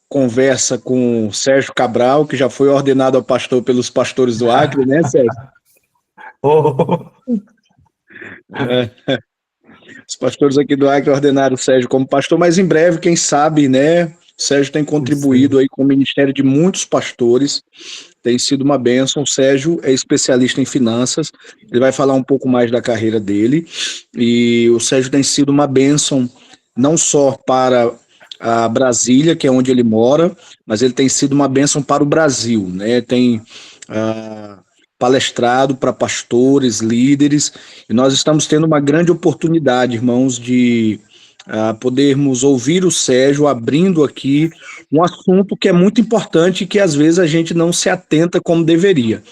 conversa com o Sérgio Cabral, que já foi ordenado ao pastor pelos pastores do Acre, né, Sérgio? Oh, Os pastores aqui do Acre ordenaram o Sérgio como pastor, mas em breve, quem sabe, né? O Sérgio tem contribuído sim. aí com o ministério de muitos pastores, tem sido uma bênção. O Sérgio é especialista em finanças, ele vai falar um pouco mais da carreira dele, e o Sérgio tem sido uma bênção, não só para a Brasília, que é onde ele mora, mas ele tem sido uma bênção para o Brasil, né? Tem palestrado para pastores, líderes, e nós estamos tendo uma grande oportunidade, irmãos, de podermos ouvir o Sérgio abrindo aqui um assunto que é muito importante e que às vezes a gente não se atenta como deveria.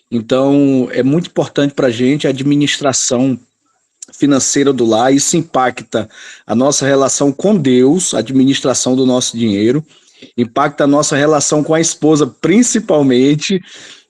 Então, é muito importante para a gente a administração financeira do lar, isso impacta a nossa relação com Deus, a administração do nosso dinheiro, impacta a nossa relação com a esposa, principalmente,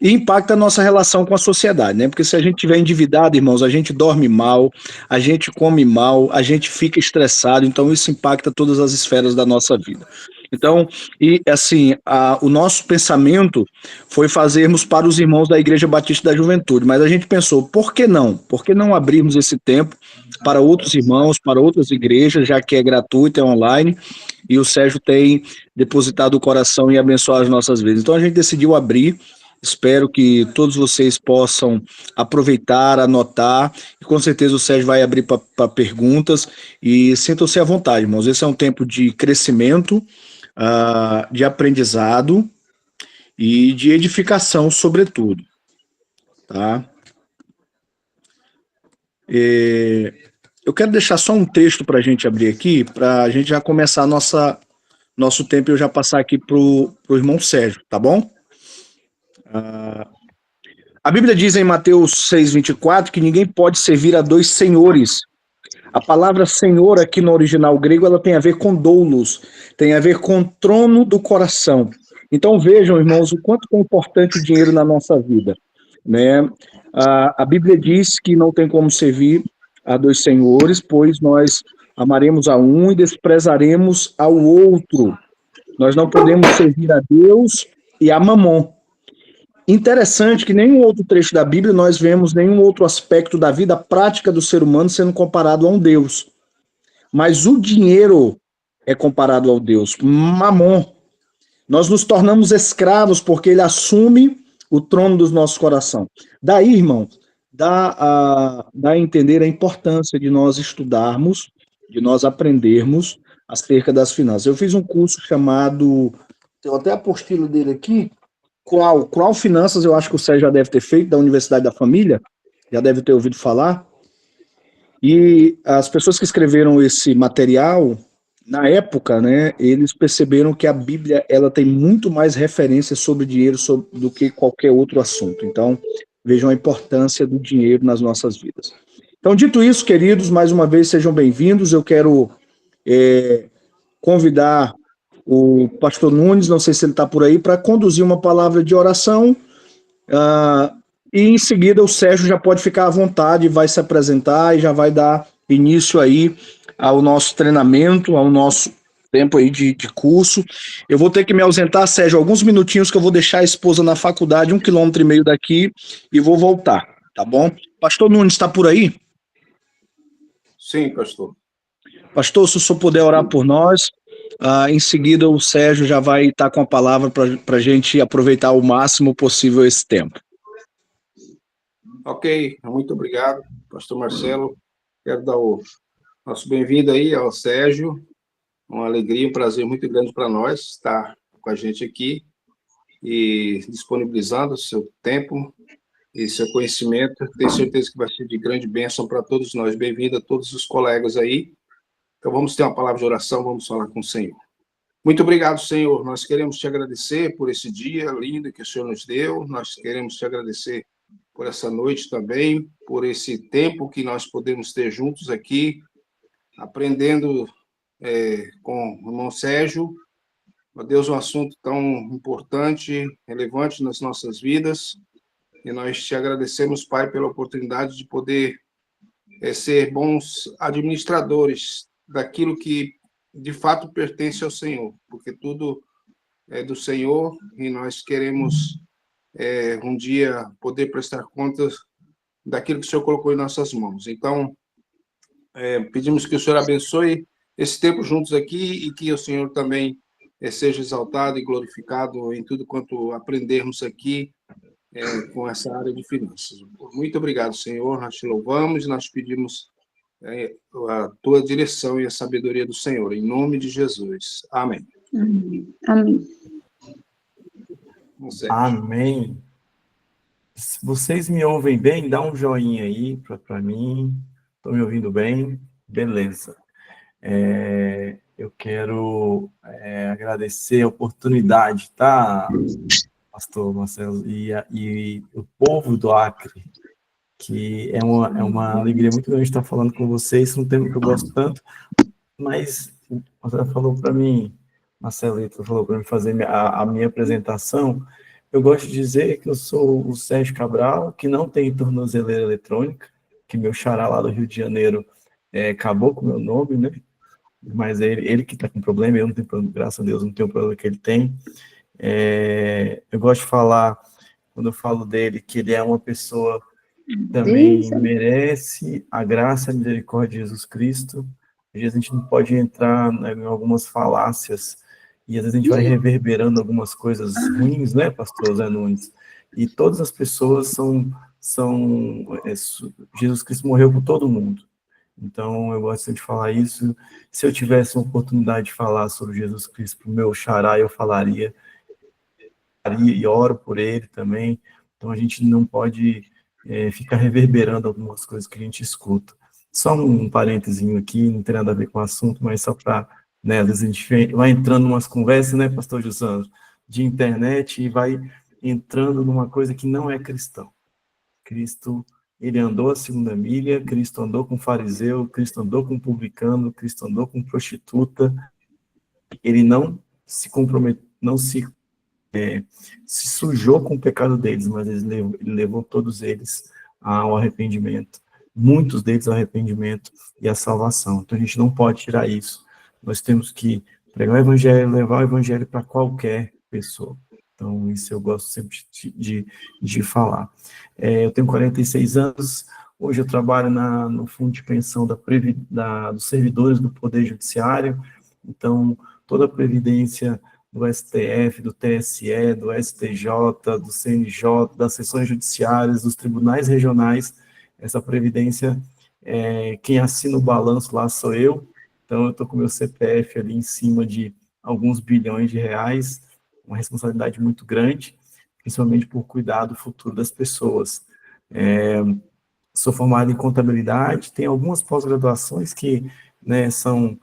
e impacta a nossa relação com a sociedade, né? Porque se a gente tiver endividado, irmãos, a gente dorme mal, a gente come mal, a gente fica estressado, então isso impacta todas as esferas da nossa vida. Então, e assim, o nosso pensamento foi fazermos para os irmãos da Igreja Batista da Juventude, mas a gente pensou, por que não? Por que não abrirmos esse tempo para outros irmãos, para outras igrejas, já que é gratuito, é online, e o Sérgio tem depositado o coração e abençoar as nossas vidas. Então a gente decidiu abrir. Espero que todos vocês possam aproveitar, anotar, e com certeza o Sérgio vai abrir para perguntas, e sintam-se à vontade, irmãos. Esse é um tempo de crescimento, de aprendizado e de edificação, sobretudo. Tá? Eu quero deixar só um texto para a gente abrir aqui, para a gente já começar nosso tempo e eu já passar aqui para o irmão Sérgio, tá bom? A Bíblia diz em Mateus 6,24 que ninguém pode servir a dois senhores. A palavra senhor aqui no original grego, ela tem a ver com doulos, tem a ver com trono do coração. Então vejam, irmãos, o quanto é importante o dinheiro na nossa vida, né? A Bíblia diz que não tem como servir a dois senhores, pois nós amaremos a um e desprezaremos ao outro. Nós não podemos servir a Deus e a Mamon. Interessante que nenhum outro trecho da Bíblia nós vemos nenhum outro aspecto da vida prática do ser humano sendo comparado a um Deus. Mas o dinheiro é comparado ao Deus. Mamon. Nós nos tornamos escravos porque ele assume o trono dos nossos corações. Daí, irmão, dá a entender a importância de nós estudarmos, de nós aprendermos acerca das finanças. Eu fiz um curso chamado, tem até a apostila dele aqui, qual Finanças, eu acho que o Sérgio já deve ter feito, da Universidade da Família, já deve ter ouvido falar. E as pessoas que escreveram esse material, na época, né, eles perceberam que a Bíblia ela tem muito mais referências sobre dinheiro do que qualquer outro assunto. Então, vejam a importância do dinheiro nas nossas vidas. Então, dito isso, queridos, mais uma vez sejam bem-vindos. Eu quero convidar o pastor Nunes, não sei se ele está por aí, para conduzir uma palavra de oração. E em seguida o Sérgio já pode ficar à vontade, vai se apresentar e já vai dar início aí ao nosso treinamento, ao nosso tempo aí de curso. Eu vou ter que me ausentar, Sérgio, alguns minutinhos que eu vou deixar a esposa na faculdade, 1,5 km daqui, e vou voltar, tá bom? Pastor Nunes, está por aí? Sim, pastor. Pastor, se o senhor puder orar por nós, em seguida o Sérgio já vai estar com a palavra para a gente aproveitar o máximo possível esse tempo. Ok, muito obrigado, pastor Marcelo. Quero dar o nosso bem-vindo aí ao Sérgio. Uma alegria, um prazer muito grande para nós estar com a gente aqui e disponibilizando o seu tempo e seu conhecimento. Tenho certeza que vai ser de grande bênção para todos nós. Bem-vindo a todos os colegas aí. Então, vamos ter uma palavra de oração, vamos falar com o Senhor. Muito obrigado, Senhor. Nós queremos te agradecer por esse dia lindo que o Senhor nos deu. Nós queremos te agradecer por essa noite também, por esse tempo que nós podemos ter juntos aqui, aprendendo com o irmão Sérgio. Meu Deus, um assunto tão importante, relevante nas nossas vidas. E nós te agradecemos, Pai, pela oportunidade de poder ser bons administradores daquilo que de fato pertence ao Senhor, porque tudo do Senhor, e nós queremos um dia poder prestar contas daquilo que o Senhor colocou em nossas mãos. Então, pedimos que o Senhor abençoe esse tempo juntos aqui e que o Senhor também seja exaltado e glorificado em tudo quanto aprendermos aqui com essa área de finanças. Muito obrigado, Senhor, nós te louvamos e nós pedimos a tua direção e a sabedoria do Senhor, em nome de Jesus. Amém. Amém. Amém. Se vocês me ouvem bem, dá um joinha aí para mim. Estão me ouvindo bem? Beleza. Eu quero agradecer a oportunidade, tá, pastor Marcelo, e o povo do Acre, que é uma alegria muito grande estar falando com vocês, um tema que eu gosto tanto, mas você falou para mim, Marcelito falou para mim fazer a minha apresentação. Eu gosto de dizer que eu sou o Sérgio Cabral, que não tem tornozeleira eletrônica, que meu xará lá do Rio de Janeiro acabou com o meu nome, né? Mas ele que está com problema, eu não tenho problema, graças a Deus, não tenho o problema que ele tem. Eu gosto de falar, quando eu falo dele, que ele é uma pessoa que também merece a graça e a misericórdia de Jesus Cristo. Às vezes a gente não pode entrar em algumas falácias, e às vezes a gente vai reverberando algumas coisas ruins, né, pastor Zé Nunes? E todas as pessoas Jesus Cristo morreu por todo mundo. Então, eu gosto de falar isso. Se eu tivesse uma oportunidade de falar sobre Jesus Cristo para o meu xará, eu falaria, e oro por ele também. Então, a gente não pode ficar reverberando algumas coisas que a gente escuta. Só um parentezinho aqui, não tem nada a ver com o assunto, mas só para, né, às vezes a gente vai entrando em umas conversas, né, pastor Jussandro, de internet, e vai entrando numa coisa que não é cristão. Cristo, ele andou a segunda milha, Cristo andou com fariseu, Cristo andou com publicano, Cristo andou com prostituta. Ele não se comprometeu, não se sujou com o pecado deles, mas ele levou todos eles ao arrependimento, muitos deles ao arrependimento e à salvação. Então a gente não pode tirar isso. Nós temos que pregar o evangelho, levar o evangelho para qualquer pessoa. Então, isso eu gosto sempre de falar. Eu tenho 46 anos, hoje eu trabalho no fundo de pensão dos servidores do Poder Judiciário, então, toda a previdência do STF, do TSE, do STJ, do CNJ, das sessões judiciárias, dos tribunais regionais, essa previdência, quem assina o balanço lá sou eu, então eu estou com o meu CPF ali em cima de alguns bilhões de reais, uma responsabilidade muito grande, principalmente por cuidar do futuro das pessoas. Sou formado em contabilidade, tenho algumas pós-graduações que, né, são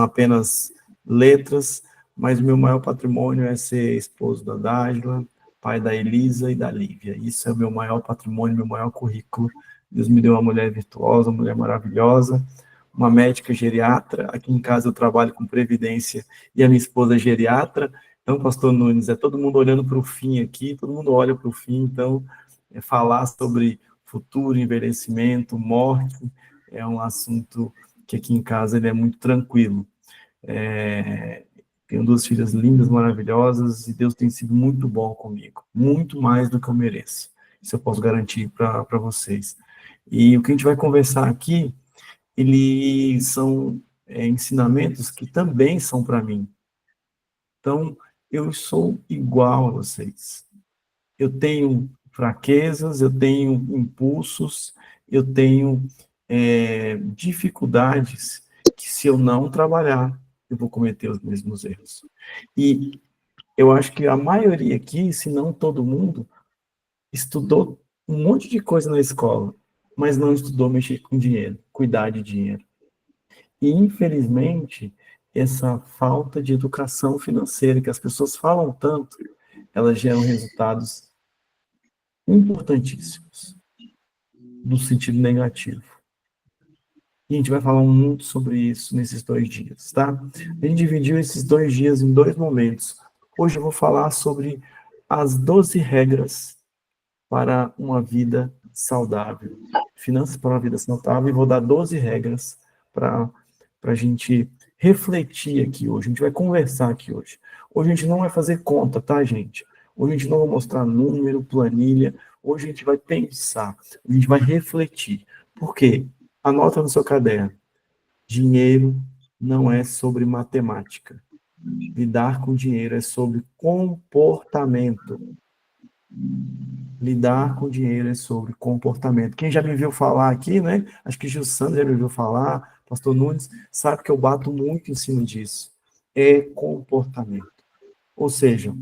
apenas letras, mas o meu maior patrimônio é ser esposo da Dágila, pai da Elisa e da Lívia. Isso é o meu maior patrimônio, meu maior currículo. Deus me deu uma mulher virtuosa, uma mulher maravilhosa, uma médica geriatra. Aqui em casa eu trabalho com previdência e a minha esposa é geriatra. Então, pastor Nunes, todo mundo olhando para o fim aqui, todo mundo olha para o fim. Então, falar sobre futuro, envelhecimento, morte, é um assunto que aqui em casa ele é muito tranquilo. Tenho 2 filhas lindas, maravilhosas, e Deus tem sido muito bom comigo, muito mais do que eu mereço. Isso eu posso garantir para vocês. E o que a gente vai conversar aqui, eles são ensinamentos que também são para mim. Então, eu sou igual a vocês. Eu tenho fraquezas, eu tenho impulsos, eu tenho dificuldades que, se eu não trabalhar, eu vou cometer os mesmos erros. E eu acho que a maioria aqui, se não todo mundo, estudou um monte de coisa na escola, mas não estudou mexer com dinheiro, cuidar de dinheiro. E, infelizmente, essa falta de educação financeira, que as pessoas falam tanto, elas geram resultados importantíssimos, no sentido negativo. E a gente vai falar muito sobre isso nesses 2 dias, tá? A gente dividiu esses 2 dias em 2 momentos. Hoje eu vou falar sobre as 12 regras para uma vida saudável. Finanças para uma vida saudável, e vou dar 12 regras para a gente refletir aqui hoje, a gente vai conversar aqui hoje. Hoje a gente não vai fazer conta, tá, gente? Hoje a gente não vai mostrar número, planilha, hoje a gente vai pensar, a gente vai refletir. Por quê? Anota no seu caderno. Dinheiro não é sobre matemática. Lidar com dinheiro é sobre comportamento. Lidar com dinheiro é sobre comportamento. Quem já me viu falar aqui, né? Acho que Gil Santos já me viu falar, Pastor Nunes, sabe que eu bato muito em cima disso. É comportamento. Ou seja,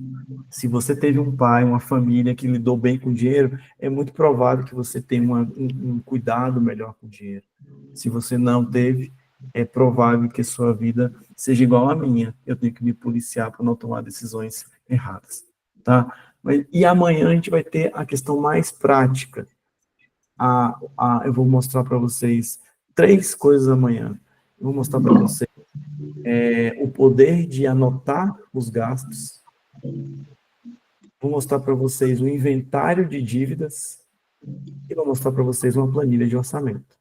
se você teve um pai, uma família que lidou bem com dinheiro, é muito provável que você tenha um cuidado melhor com o dinheiro. Se você não teve, é provável que a sua vida seja igual à minha. Eu tenho que me policiar para não tomar decisões erradas, tá? E amanhã a gente vai ter a questão mais prática. Eu vou mostrar para vocês 3 coisas amanhã. Eu vou mostrar para vocês o poder de anotar os gastos. Vou mostrar para vocês o inventário de dívidas. E vou mostrar para vocês uma planilha de orçamento.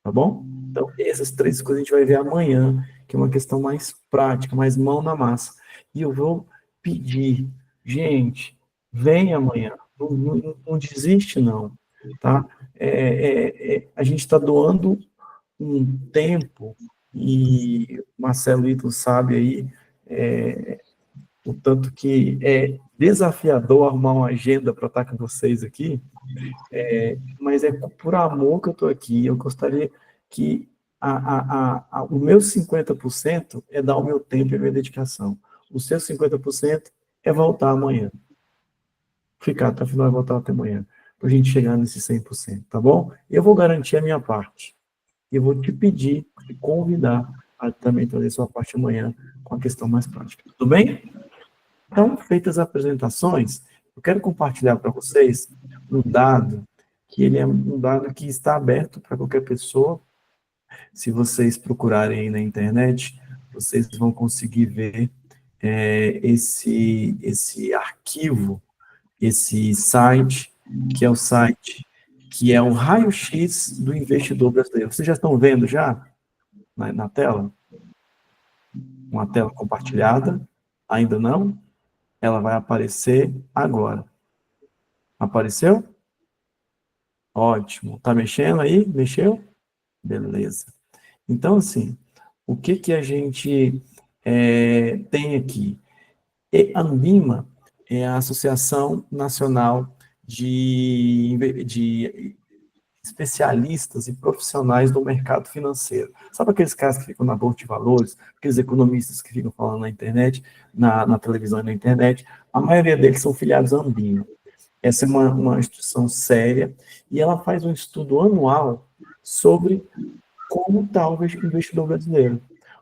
Tá bom? Então, essas 3 coisas a gente vai ver amanhã, que é uma questão mais prática, mais mão na massa. E eu vou pedir, gente, vem amanhã. Não desiste, não. Tá? A gente está doando um tempo, e Marcelo Ito sabe aí, o tanto que é desafiador arrumar uma agenda para estar com vocês aqui, mas é por amor que eu estou aqui. Eu gostaria que o meu 50% é dar o meu tempo e a minha dedicação. O seu 50% é voltar amanhã. Ficar até o final e voltar até amanhã, para a gente chegar nesse 100%, tá bom? Eu vou garantir a minha parte. E vou te pedir, te convidar a também trazer sua parte amanhã com a questão mais prática. Tudo bem? Então, feitas as apresentações, eu quero compartilhar para vocês um dado, que ele é um dado que está aberto para qualquer pessoa. Se vocês procurarem aí na internet, vocês vão conseguir ver esse arquivo, esse site, que é o site, que é o raio-x do investidor brasileiro. Vocês já estão vendo já na tela? Uma tela compartilhada? Ainda não? Ela vai aparecer agora. Apareceu? Ótimo. Tá mexendo aí? Mexeu? Beleza. Então, assim, o que a gente tem aqui? A Anbima é a Associação Nacional de especialistas e profissionais do mercado financeiro. Sabe aqueles caras que ficam na bolsa de valores, aqueles economistas que ficam falando na internet, na televisão e na internet? A maioria deles são filiados à Anbima. Essa é uma instituição séria e ela faz um estudo anual sobre como está o investidor brasileiro.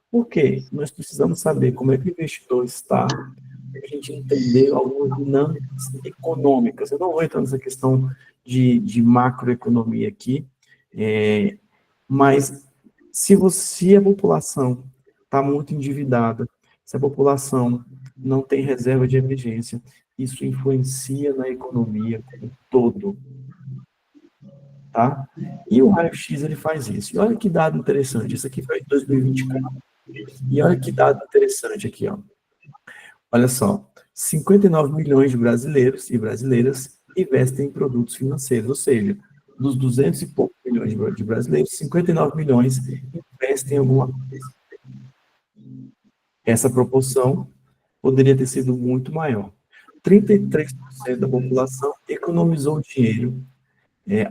Por quê? Nós precisamos saber como é que o investidor está, para a gente entender algumas dinâmicas econômicas. Eu não vou entrar nessa questão de macroeconomia aqui, mas se a população está muito endividada, se a população não tem reserva de emergência, isso influencia na economia como um todo. Tá? E o raio-x ele faz isso. E olha que dado interessante, isso aqui foi em 2024. E olha que dado interessante aqui, ó. Olha só, 59 milhões de brasileiros e brasileiras investem em produtos financeiros, ou seja, dos 200 e poucos milhões de brasileiros, 59 milhões investem em alguma coisa. Essa proporção poderia ter sido muito maior. 33% da população economizou dinheiro,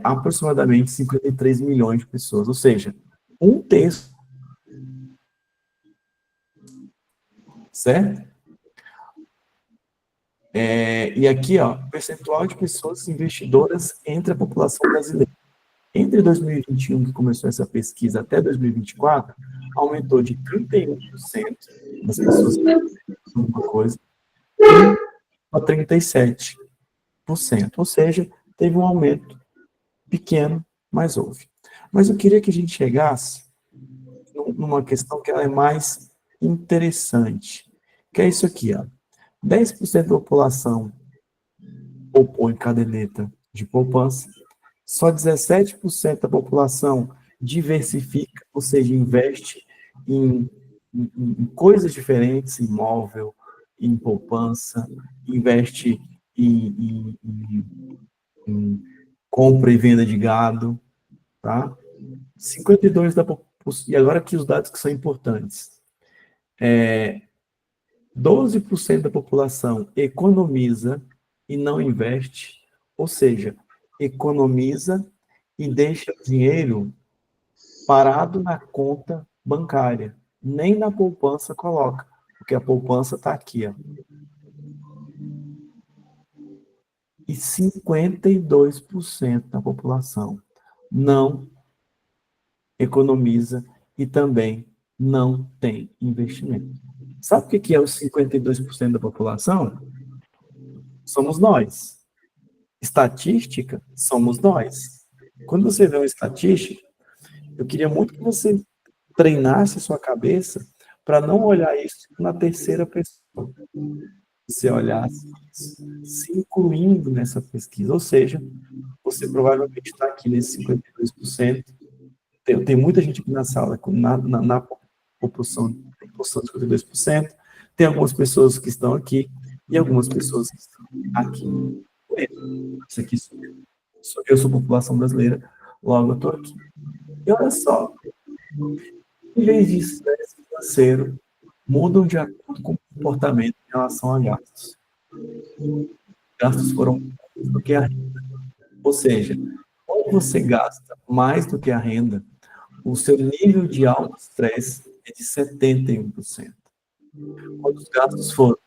aproximadamente 53 milhões de pessoas, ou seja, 1/3, certo? E aqui, ó, percentual de pessoas investidoras entre a população brasileira. Entre 2021, que começou essa pesquisa, até 2024, aumentou de 31% das pessoas que alguma coisa a 37%. Ou seja, teve um aumento pequeno, mas houve. Mas eu queria que a gente chegasse numa questão que ela é mais interessante, que é isso aqui, ó. 10% da população poupou em caderneta de poupança, só 17% da população diversifica, ou seja, investe em em coisas diferentes, imóvel, em poupança, investe em compra e venda de gado, tá? 52 da população, e agora aqui os dados que são importantes. 12% da população economiza e não investe, ou seja, economiza e deixa o dinheiro parado na conta bancária. Nem na poupança coloca, porque a poupança está aqui, ó. E 52% da população não economiza e também não tem investimento. Sabe o que é os 52% da população? Somos nós. Estatística, somos nós. Quando você vê uma estatística, eu queria muito que você treinasse a sua cabeça para não olhar isso na terceira pessoa. Você olhasse se incluindo nessa pesquisa. Ou seja, você provavelmente está aqui nesse 52%. Tem muita gente aqui na sala na proporção de 52%. Tem algumas pessoas que estão aqui e algumas pessoas que estão aqui. Isso aqui eu sou população brasileira, logo eu estou aqui. E olha só, em vez de estresse financeiro, mudam de acordo com o comportamento em relação a gastos. Gastos foram mais do que a renda. Ou seja, quando você gasta mais do que a renda, o seu nível de autoestresse é de 71%. Quando os gastos foram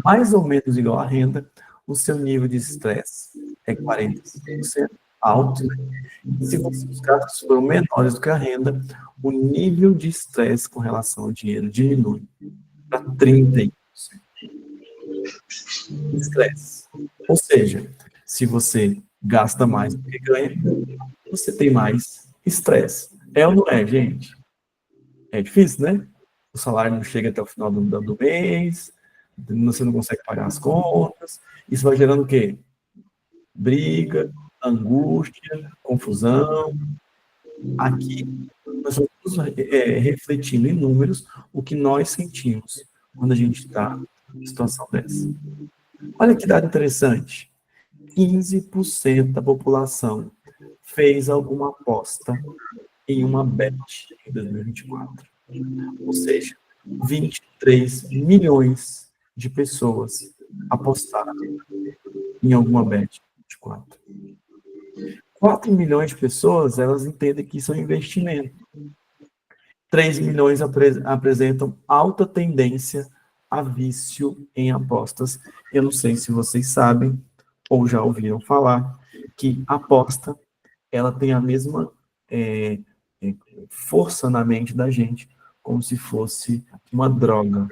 mais ou menos igual à renda, o seu nível de estresse é 45%, alto, né? Se os gastos foram menores do que a renda, o nível de estresse com relação ao dinheiro diminui para 30%. Estresse. Ou seja, se você gasta mais do que ganha, você tem mais estresse. É ou não é, gente? É difícil, né? O salário não chega até o final do mês, você não consegue pagar as contas, isso vai gerando o quê? Briga, angústia, confusão. Aqui, nós estamos refletindo em números o que nós sentimos quando a gente está em situação dessa. Olha que dado interessante. 15% da população fez alguma aposta em uma bet em 2024. Ou seja, 23 milhões de pessoas apostaram em alguma bet em 2024. 4 milhões de pessoas, elas entendem que isso é um investimento. 3 milhões apresentam alta tendência a vício em apostas. Eu não sei se vocês sabem ou já ouviram falar que a aposta, ela tem a mesma força na mente da gente, como se fosse uma droga.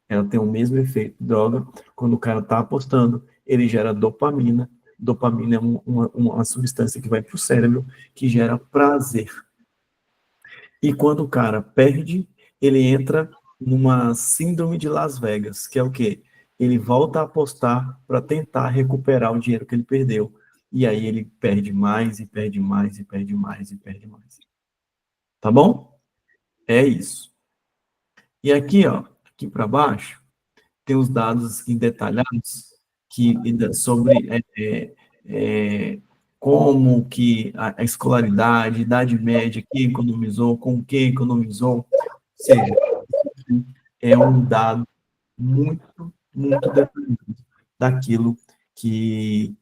Ela tem o mesmo efeito de droga. Quando o cara está apostando, ele gera dopamina. Dopamina é uma substância que vai para o cérebro, que gera prazer. E quando o cara perde, ele entra numa síndrome de Las Vegas, que é o quê? Ele volta a apostar para tentar recuperar o dinheiro que ele perdeu. E aí ele perde mais, e perde mais, e perde mais, e perde mais. Tá bom? É isso. E aqui, ó, aqui para baixo, tem os dados detalhados sobre como que a escolaridade, idade média, quem economizou, com quem economizou. Ou seja, é um dado muito, muito detalhado daquilo que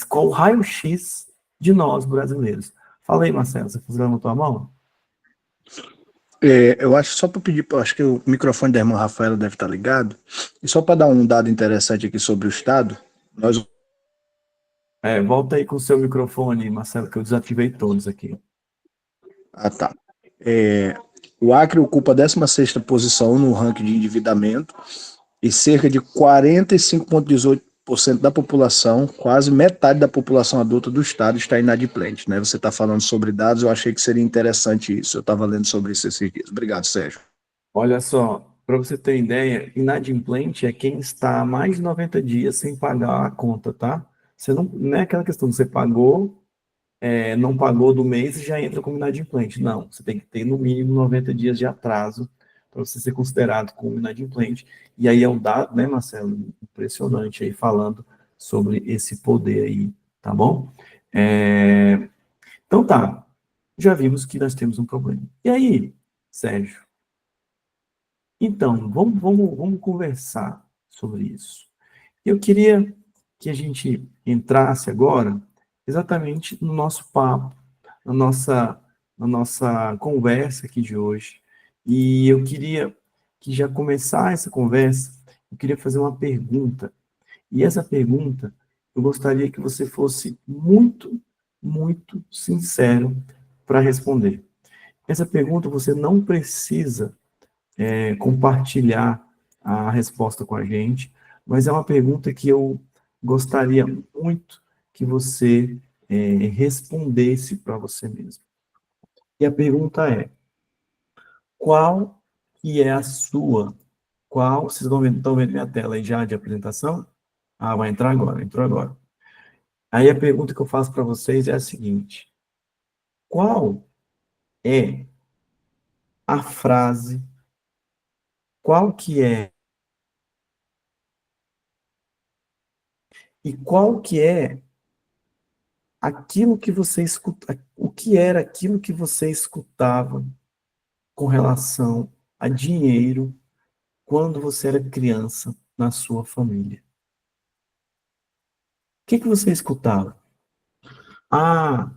qual o raio-x de nós brasileiros. Fala aí, Marcelo, você levantou a mão? Eu acho só para pedir, acho que o microfone da irmã Rafaela deve estar ligado, e só para dar um dado interessante aqui sobre o Estado, nós... Volta aí com o seu microfone, Marcelo, que eu desativei todos aqui. Ah, tá. O Acre ocupa a 16ª posição no ranking de endividamento e cerca de 45,18% da população, quase metade da população adulta do estado está inadimplente, né? Você está falando sobre dados, eu achei que seria interessante isso. Eu estava lendo sobre isso esses dias. Obrigado, Sérgio. Olha só, para você ter ideia, inadimplente é quem está há mais de 90 dias sem pagar a conta, tá? Você não é aquela questão, você pagou, não pagou do mês e já entra como inadimplente. Não, você tem que ter no mínimo 90 dias de atraso para você ser considerado como inadimplente. E aí é um dado, né, Marcelo, impressionante aí falando sobre esse poder aí, tá bom? Então tá, já vimos que nós temos um problema. E aí, Sérgio? Então, vamos conversar sobre isso. Eu queria que a gente entrasse agora exatamente no nosso papo, na nossa conversa aqui de hoje. E eu queria que já começar essa conversa, eu queria fazer uma pergunta. E essa pergunta, eu gostaria que você fosse muito, muito sincero para responder. Essa pergunta você não precisa compartilhar a resposta com a gente, mas é uma pergunta que eu gostaria muito que você respondesse para você mesmo. E a pergunta é: qual que é a sua? Vocês estão vendo minha tela aí já de apresentação? Ah, vai entrar agora, entrou agora. Aí a pergunta que eu faço para vocês é a seguinte: qual é a frase, qual que é, e qual que é aquilo que você escuta, o que era aquilo que você escutava com relação a dinheiro quando você era criança na sua família? O que você escutava? Ah,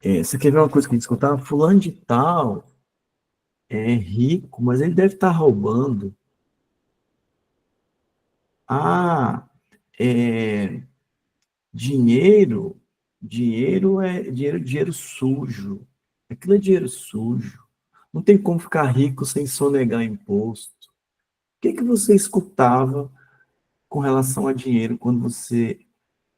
você quer ver uma coisa que a gente escutava? Fulano de tal é rico, mas ele deve estar roubando. Ah, é, dinheiro, dinheiro sujo. Aquilo é dinheiro sujo. Não tem como ficar rico sem sonegar imposto. O que você escutava com relação a dinheiro quando você,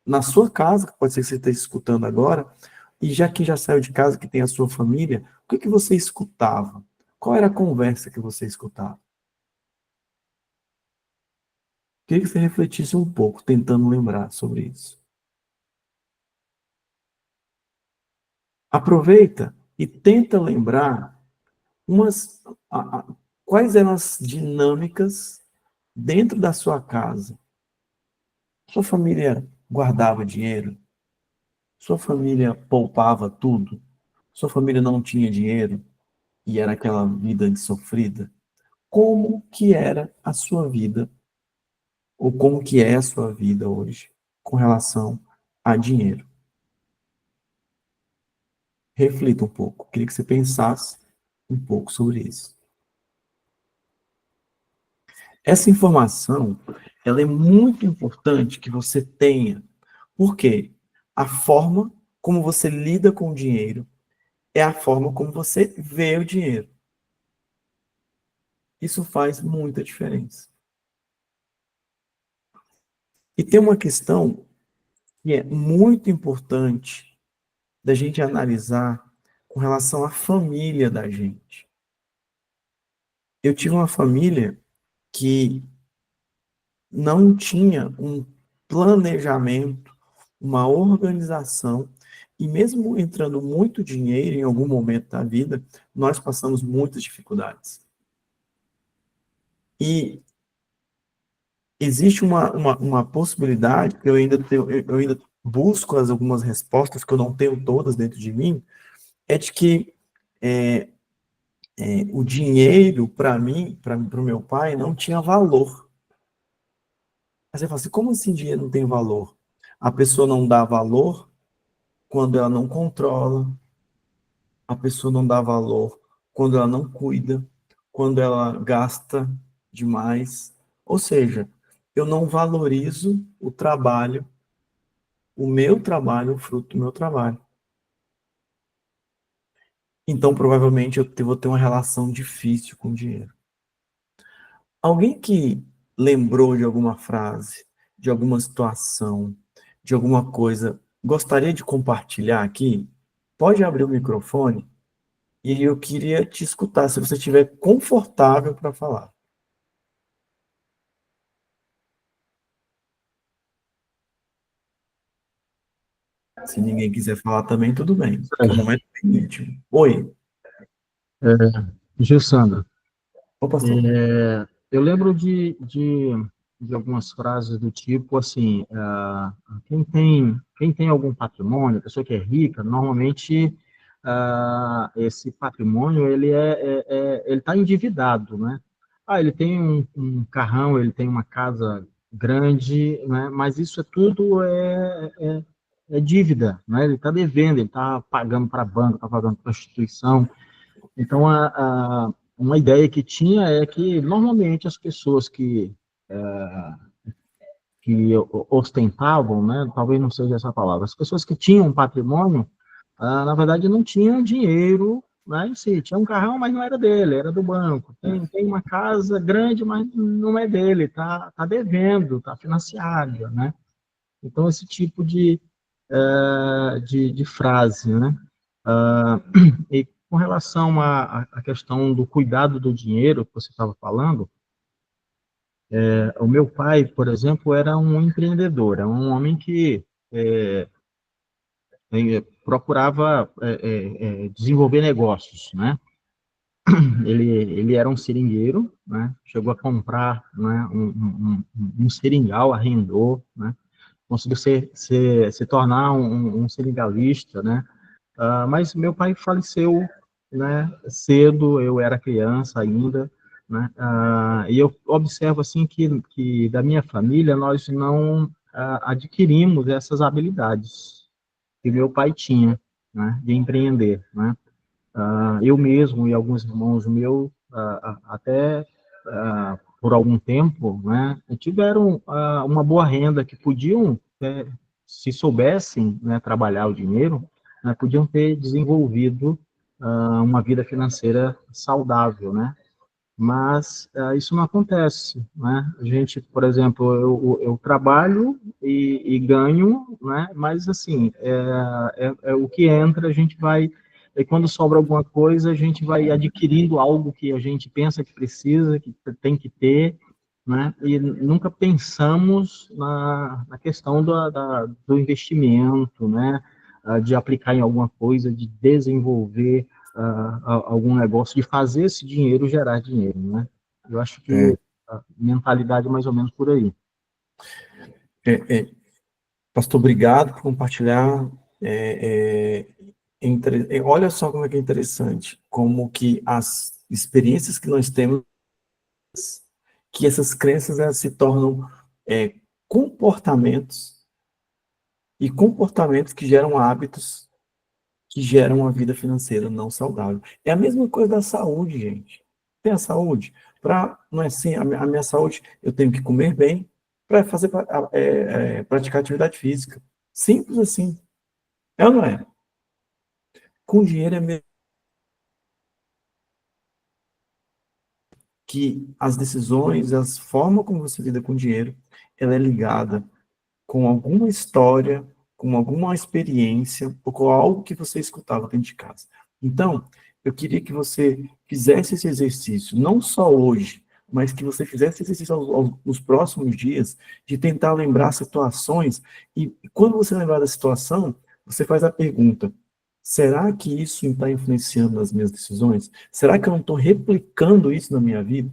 na sua casa, que pode ser que você esteja escutando agora, e já que já saiu de casa, que tem a sua família, o que você escutava? Qual era a conversa que você escutava? Queria que você refletisse um pouco, tentando lembrar sobre isso. Aproveita e tenta lembrar umas, quais eram as dinâmicas dentro da sua casa. Sua família guardava dinheiro? Sua família poupava tudo? Sua família não tinha dinheiro e era aquela vida de sofrida? Como que era a sua vida, ou como que é a sua vida hoje com relação a dinheiro? Reflita um pouco. Queria que você pensasse um pouco sobre isso. Essa informação, ela é muito importante que você tenha. Por quê? A forma como você lida com o dinheiro é a forma como você vê o dinheiro. Isso faz muita diferença. E tem uma questão que é muito importante da gente analisar com relação à família da gente. Eu tive uma família que não tinha um planejamento, uma organização, e mesmo entrando muito dinheiro em algum momento da vida, nós passamos muitas dificuldades. E existe uma possibilidade, que eu ainda busco algumas respostas, que eu não tenho todas dentro de mim, é de que o dinheiro, para mim, para o meu pai, não tinha valor. Aí você fala assim, como assim dinheiro não tem valor? A pessoa não dá valor quando ela não controla, a pessoa não dá valor quando ela não cuida, quando ela gasta demais. Ou seja, eu não valorizo o trabalho, o meu trabalho, o fruto do meu trabalho. Então, provavelmente, vou ter uma relação difícil com o dinheiro. Alguém que lembrou de alguma frase, de alguma situação, de alguma coisa, gostaria de compartilhar aqui? Pode abrir o microfone e eu queria te escutar, se você estiver confortável para falar. Se ninguém quiser falar também, tudo bem, porque é um momento bem íntimo. Oi. Gessana, Ô, pastor. Eu lembro de algumas frases do tipo assim, quem tem algum patrimônio, a pessoa que é rica, normalmente esse patrimônio ele está endividado, né? Ele tem um carrão, ele tem uma casa grande, né? Mas isso tudo é dívida, né? Ele está devendo, ele está pagando para banco, está pagando para instituição. Então, uma ideia que tinha é que, normalmente, as pessoas que ostentavam, né, talvez não seja essa palavra, as pessoas que tinham patrimônio, na verdade, não tinham dinheiro, né, em si. Tinha um carrão, mas não era dele, era do banco. Tem uma casa grande, mas não é dele, tá devendo, está financiado, né? Então, esse tipo de frase, né? E com relação à questão do cuidado do dinheiro que você estava falando, o meu pai, por exemplo, era um empreendedor, era um homem que procurava desenvolver negócios, né? Ele era um seringueiro, né? Chegou a comprar, né, um seringal, arrendou, né? Conseguiu se tornar um seringalista, né? Mas meu pai faleceu, né, cedo, eu era criança ainda, né? E eu observo assim que da minha família nós não adquirimos essas habilidades que meu pai tinha, né, de empreender, né? Eu mesmo e alguns irmãos meus até por algum tempo, né, tiveram uma boa renda que podiam, se soubessem, né, trabalhar o dinheiro, né, podiam ter desenvolvido uma vida financeira saudável, né? Mas isso não acontece, né? A gente, por exemplo, eu trabalho e ganho, né? Mas assim, o que entra, a gente vai, e quando sobra alguma coisa, a gente vai adquirindo algo que a gente pensa que precisa, que tem que ter, né? E nunca pensamos na questão do investimento, né? De aplicar em alguma coisa, de desenvolver algum negócio, de fazer esse dinheiro gerar dinheiro, né? Eu acho que a mentalidade é mais ou menos por aí. Pastor, obrigado por compartilhar. Olha só como é que é interessante, como que as experiências que nós temos, que essas crenças elas se tornam comportamentos, e comportamentos que geram hábitos, que geram uma vida financeira não saudável. É a mesma coisa da saúde, gente. Tem a saúde? Não é assim, a minha saúde, eu tenho que comer bem para praticar atividade física. Simples assim. É ou não é? Com dinheiro é mesmo que as decisões, as formas como você lida com dinheiro, ela é ligada com alguma história, com alguma experiência, ou com algo que você escutava dentro de casa. Então, eu queria que você fizesse esse exercício, não só hoje, mas que você fizesse esse exercício nos próximos dias, de tentar lembrar situações, e quando você lembrar da situação, você faz a pergunta: será que isso está influenciando nas minhas decisões? Será que eu não estou replicando isso na minha vida?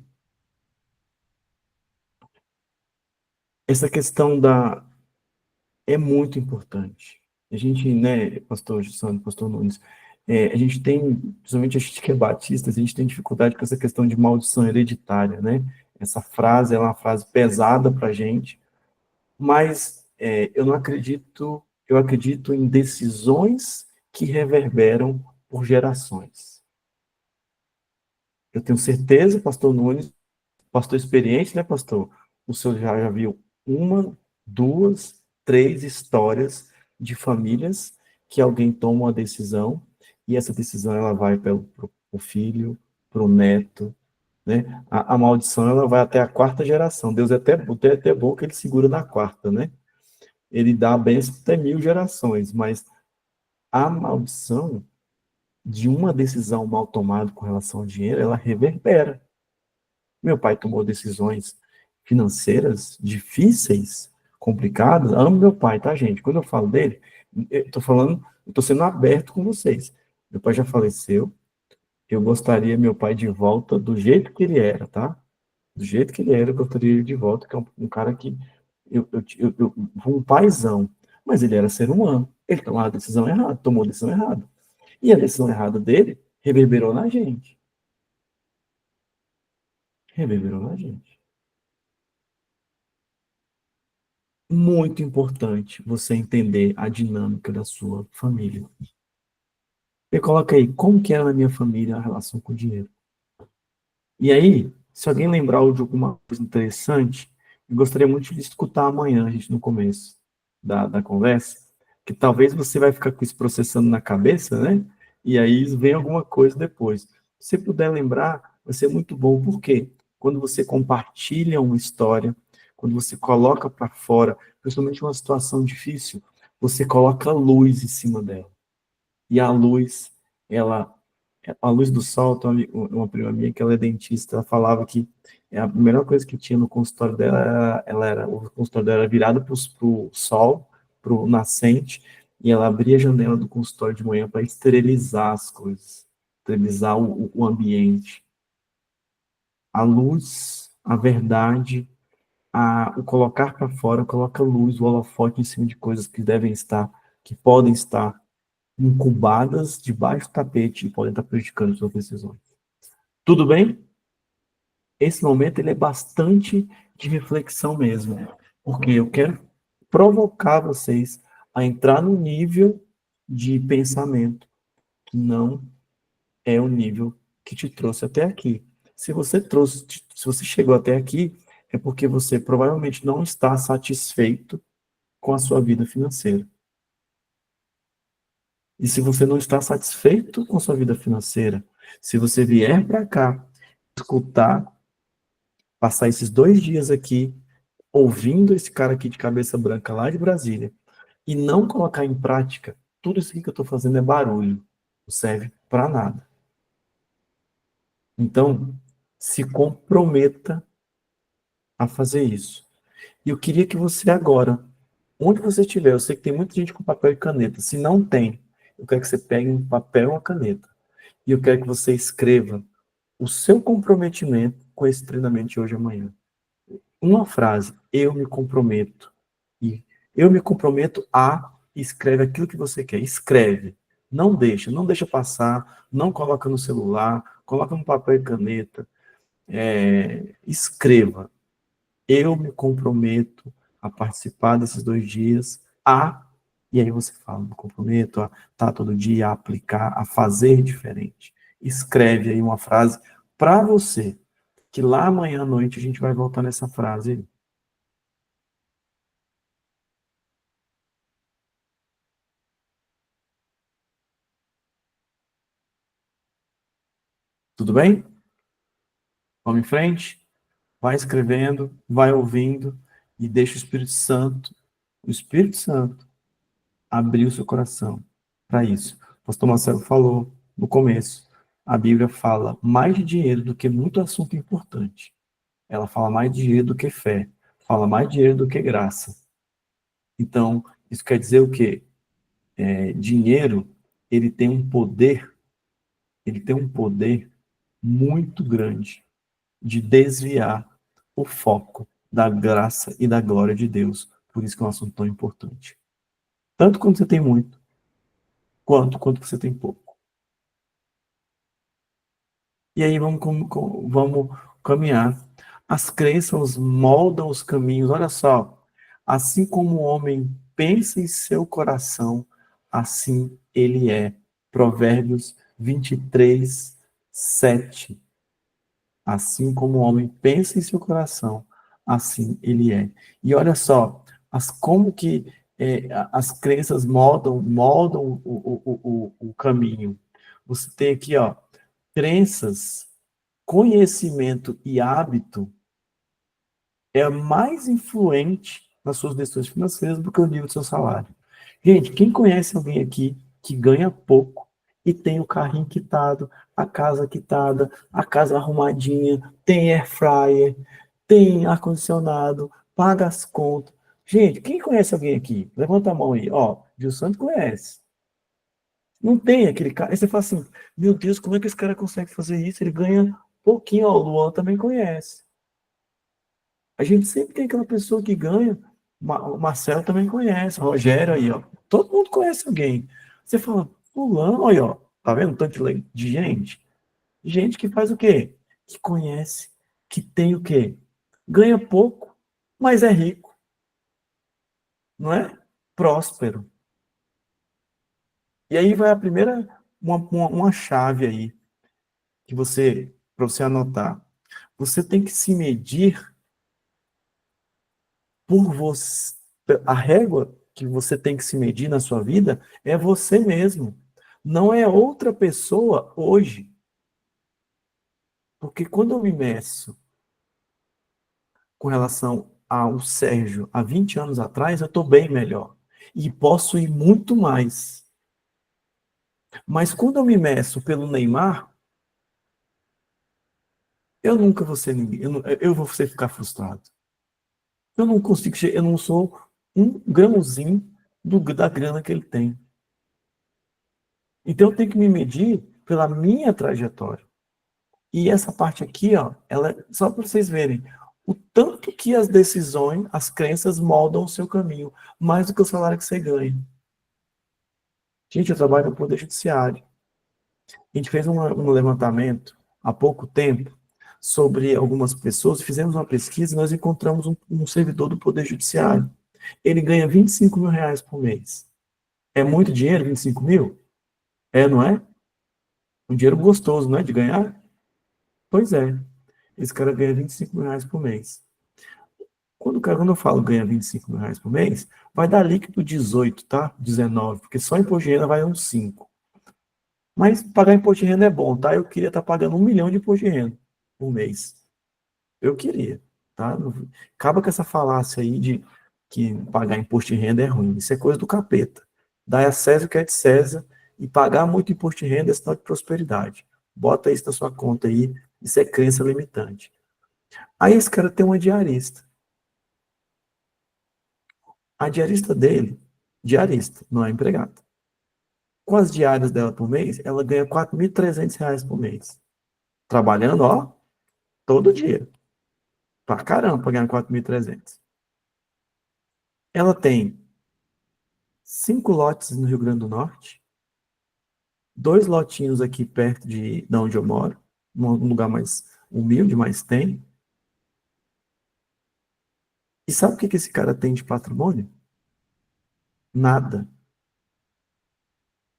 Essa questão é muito importante. A gente, né, pastor Sandro, pastor Nunes, a gente tem, principalmente a gente que é batista, a gente tem dificuldade com essa questão de maldição hereditária, né? Essa frase é uma frase pesada para a gente, mas eu não acredito, eu acredito em decisões que reverberam por gerações. Eu tenho certeza, pastor Nunes, pastor experiente, né, pastor? O senhor já viu uma, duas, três histórias de famílias que alguém toma uma decisão e essa decisão ela vai para o filho, para o neto, né? A maldição ela vai até a quarta geração. Deus é até bom que ele segura na quarta, né? Ele dá a bênção até 1000 gerações, mas a maldição de uma decisão mal tomada com relação ao dinheiro, ela reverbera. Meu pai tomou decisões financeiras difíceis, complicadas. Amo meu pai, tá, gente? Quando eu falo dele, eu tô sendo aberto com vocês. Meu pai já faleceu, eu gostaria meu pai de volta do jeito que ele era, tá? Do jeito que ele era, eu gostaria ele de volta, que é um cara que um paizão, mas ele era ser humano. Ele tomava a decisão errada, tomou a decisão errada. E a decisão errada dele reverberou na gente. Reverberou na gente. Muito importante você entender a dinâmica da sua família. E coloca aí, como que era na minha família a relação com o dinheiro? E aí, se alguém lembrar de alguma coisa interessante, eu gostaria muito de escutar amanhã, a gente no começo da conversa, que talvez você vai ficar com isso processando na cabeça, né? E aí vem alguma coisa depois. Se puder lembrar, vai ser muito bom, porque quando você compartilha uma história, quando você coloca para fora, principalmente uma situação difícil, você coloca luz em cima dela. E a luz, ela a luz do sol, tem uma prima minha que ela é dentista, ela falava que a melhor coisa que tinha no consultório dela o consultório dela era virado para o sol, para o nascente, e ela abria a janela do consultório de manhã para esterilizar as coisas, esterilizar o ambiente. A luz, a verdade, o colocar para fora, coloca luz, o holofote em cima de coisas que devem estar, que podem estar incubadas debaixo do tapete e podem estar prejudicando suas decisões. Tudo bem? Esse momento ele é bastante de reflexão mesmo, porque eu quero provocar vocês a entrar no nível de pensamento que não é o nível que te trouxe até aqui. Se você chegou até aqui, é porque você provavelmente não está satisfeito com a sua vida financeira. E se você não está satisfeito com a sua vida financeira, se você vier para cá escutar, passar esses 2 dias aqui ouvindo esse cara aqui de cabeça branca lá de Brasília e não colocar em prática, tudo isso aqui que eu estou fazendo é barulho, não serve para nada. Então, se comprometa a fazer isso. E eu queria que você agora, onde você estiver, eu sei que tem muita gente com papel e caneta, se não tem, eu quero que você pegue um papel e uma caneta, e eu quero que você escreva o seu comprometimento com esse treinamento de hoje e amanhã. Uma frase, eu me comprometo. E eu me comprometo a, escreve aquilo que você quer, escreve. Não deixa passar, não coloca no celular, coloca no papel e caneta. Escreva. Eu me comprometo a participar desses 2 dias, e aí você fala, me comprometo a estar todo dia, a aplicar, a fazer diferente. Escreve aí uma frase para você, que lá amanhã à noite a gente vai voltar nessa frase aí. Tudo bem? Vamos em frente? Vai escrevendo, vai ouvindo e deixa o Espírito Santo, abrir o seu coração para isso. O pastor Marcelo falou no começo, a Bíblia fala mais de dinheiro do que muito assunto importante. Ela fala mais de dinheiro do que fé, fala mais de dinheiro do que graça. Então, isso quer dizer o quê? Dinheiro, ele tem um poder muito grande de desviar o foco da graça e da glória de Deus. Por isso que é um assunto tão importante. Tanto quando você tem muito, quanto quando você tem pouco. E aí vamos caminhar. As crenças moldam os caminhos. Olha só. Assim como o homem pensa em seu coração, assim ele é. Provérbios 23, 7. Assim como o homem pensa em seu coração, assim ele é. E olha só, como que as crenças moldam o caminho. Você tem aqui, ó, crenças, conhecimento e hábito é mais influente nas suas decisões financeiras do que o nível do seu salário. Gente, quem conhece alguém aqui que ganha pouco e tem o carrinho quitado, a casa quitada, a casa arrumadinha, tem air fryer, tem ar-condicionado, paga as contas. Gente, quem conhece alguém aqui? Levanta a mão aí. Ó, Gil Santos conhece. Não tem aquele cara. Aí você fala assim, meu Deus, como é que esse cara consegue fazer isso? Ele ganha pouquinho, ó, o Luan também conhece. A gente sempre tem aquela pessoa que ganha, o Marcelo também conhece, o Rogério aí, ó. Todo mundo conhece alguém. Você fala, fulano, aí, ó, tá vendo tanto de gente? Gente que faz o quê? Que conhece, que tem o quê? Ganha pouco, mas é rico, não é? Próspero. E aí vai a primeira, uma chave aí, que você, para você anotar. Você tem que se medir por você. A régua que você tem que se medir na sua vida é você mesmo. Não é outra pessoa hoje. Porque quando eu me meço com relação ao Sérgio há 20 anos atrás, eu estou bem melhor. E posso ir muito mais. Mas quando eu me meço pelo Neymar, eu nunca vou ser ninguém. Eu vou ficar frustrado. Eu não consigo, eu não sou um grãozinho da grana que ele tem. Então eu tenho que me medir pela minha trajetória. E essa parte aqui, ó, ela só para vocês verem o tanto que as decisões, as crenças moldam o seu caminho, mais do que o salário que você ganha. Gente, eu trabalho no Poder Judiciário. A gente fez um levantamento há pouco tempo sobre algumas pessoas, fizemos uma pesquisa e nós encontramos um servidor do Poder Judiciário. Ele ganha 25 mil reais por mês. É muito dinheiro, 25 mil? É, não é? Um dinheiro gostoso, não é? De ganhar? Pois é. Esse cara ganha 25 mil reais por mês. Quando eu falo ganha 25 mil reais por mês, vai dar líquido 18, tá? 19, porque só imposto de renda vai uns 5. Mas pagar imposto de renda é bom, tá? Eu queria estar pagando 1 milhão de imposto de renda por mês. Eu queria, tá? Acaba com essa falácia aí de que pagar imposto de renda é ruim. Isso é coisa do capeta. Dá a César o que é de César e pagar muito imposto de renda é sinal de prosperidade. Bota isso na sua conta aí, isso é crença limitante. Aí esse cara tem uma diarista. A diarista dele, diarista, não é empregada. Com as diárias dela por mês, ela ganha R$ 4.300 por mês. Trabalhando, ó, todo dia. Pra caramba, pra ganhar 4.300. Ela tem 5 lotes no Rio Grande do Norte, 2 lotinhos aqui perto de onde eu moro, num lugar mais humilde, mas tem. E sabe o que esse cara tem de patrimônio? Nada.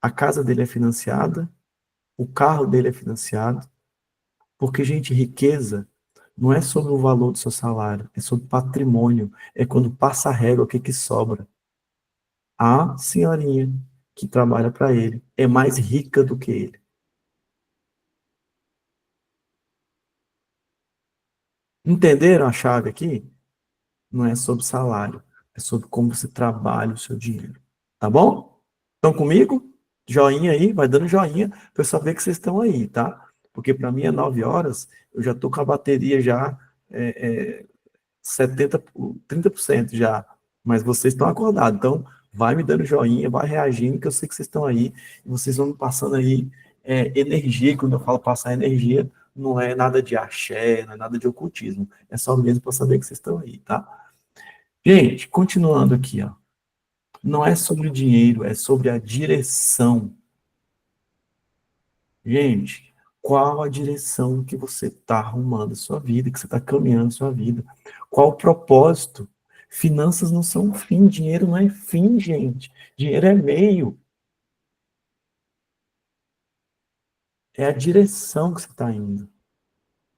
A casa dele é financiada, o carro dele é financiado, porque, gente, riqueza não é sobre o valor do seu salário, é sobre patrimônio, é quando passa a régua, o que que sobra. A senhorinha que trabalha para ele é mais rica do que ele. Entenderam a chave aqui? Não é sobre salário, é sobre como você trabalha o seu dinheiro. Tá bom? Estão comigo? Joinha aí, vai dando joinha para eu saber que vocês estão aí, tá? Porque para mim é 9 horas, eu já estou com a bateria já 70, 30% já, mas vocês estão acordados, então vai me dando joinha, vai reagindo, que eu sei que vocês estão aí, e vocês vão me passando aí energia, quando eu falo passar energia, não é nada de axé, não é nada de ocultismo, é só mesmo para saber que vocês estão aí, tá? Gente, continuando aqui, ó, não é sobre o dinheiro, é sobre a direção. Gente, qual a direção que você está arrumando a sua vida, que você está caminhando a sua vida? Qual o propósito? Finanças não são fim, dinheiro não é fim, gente. Dinheiro é meio. É a direção que você está indo.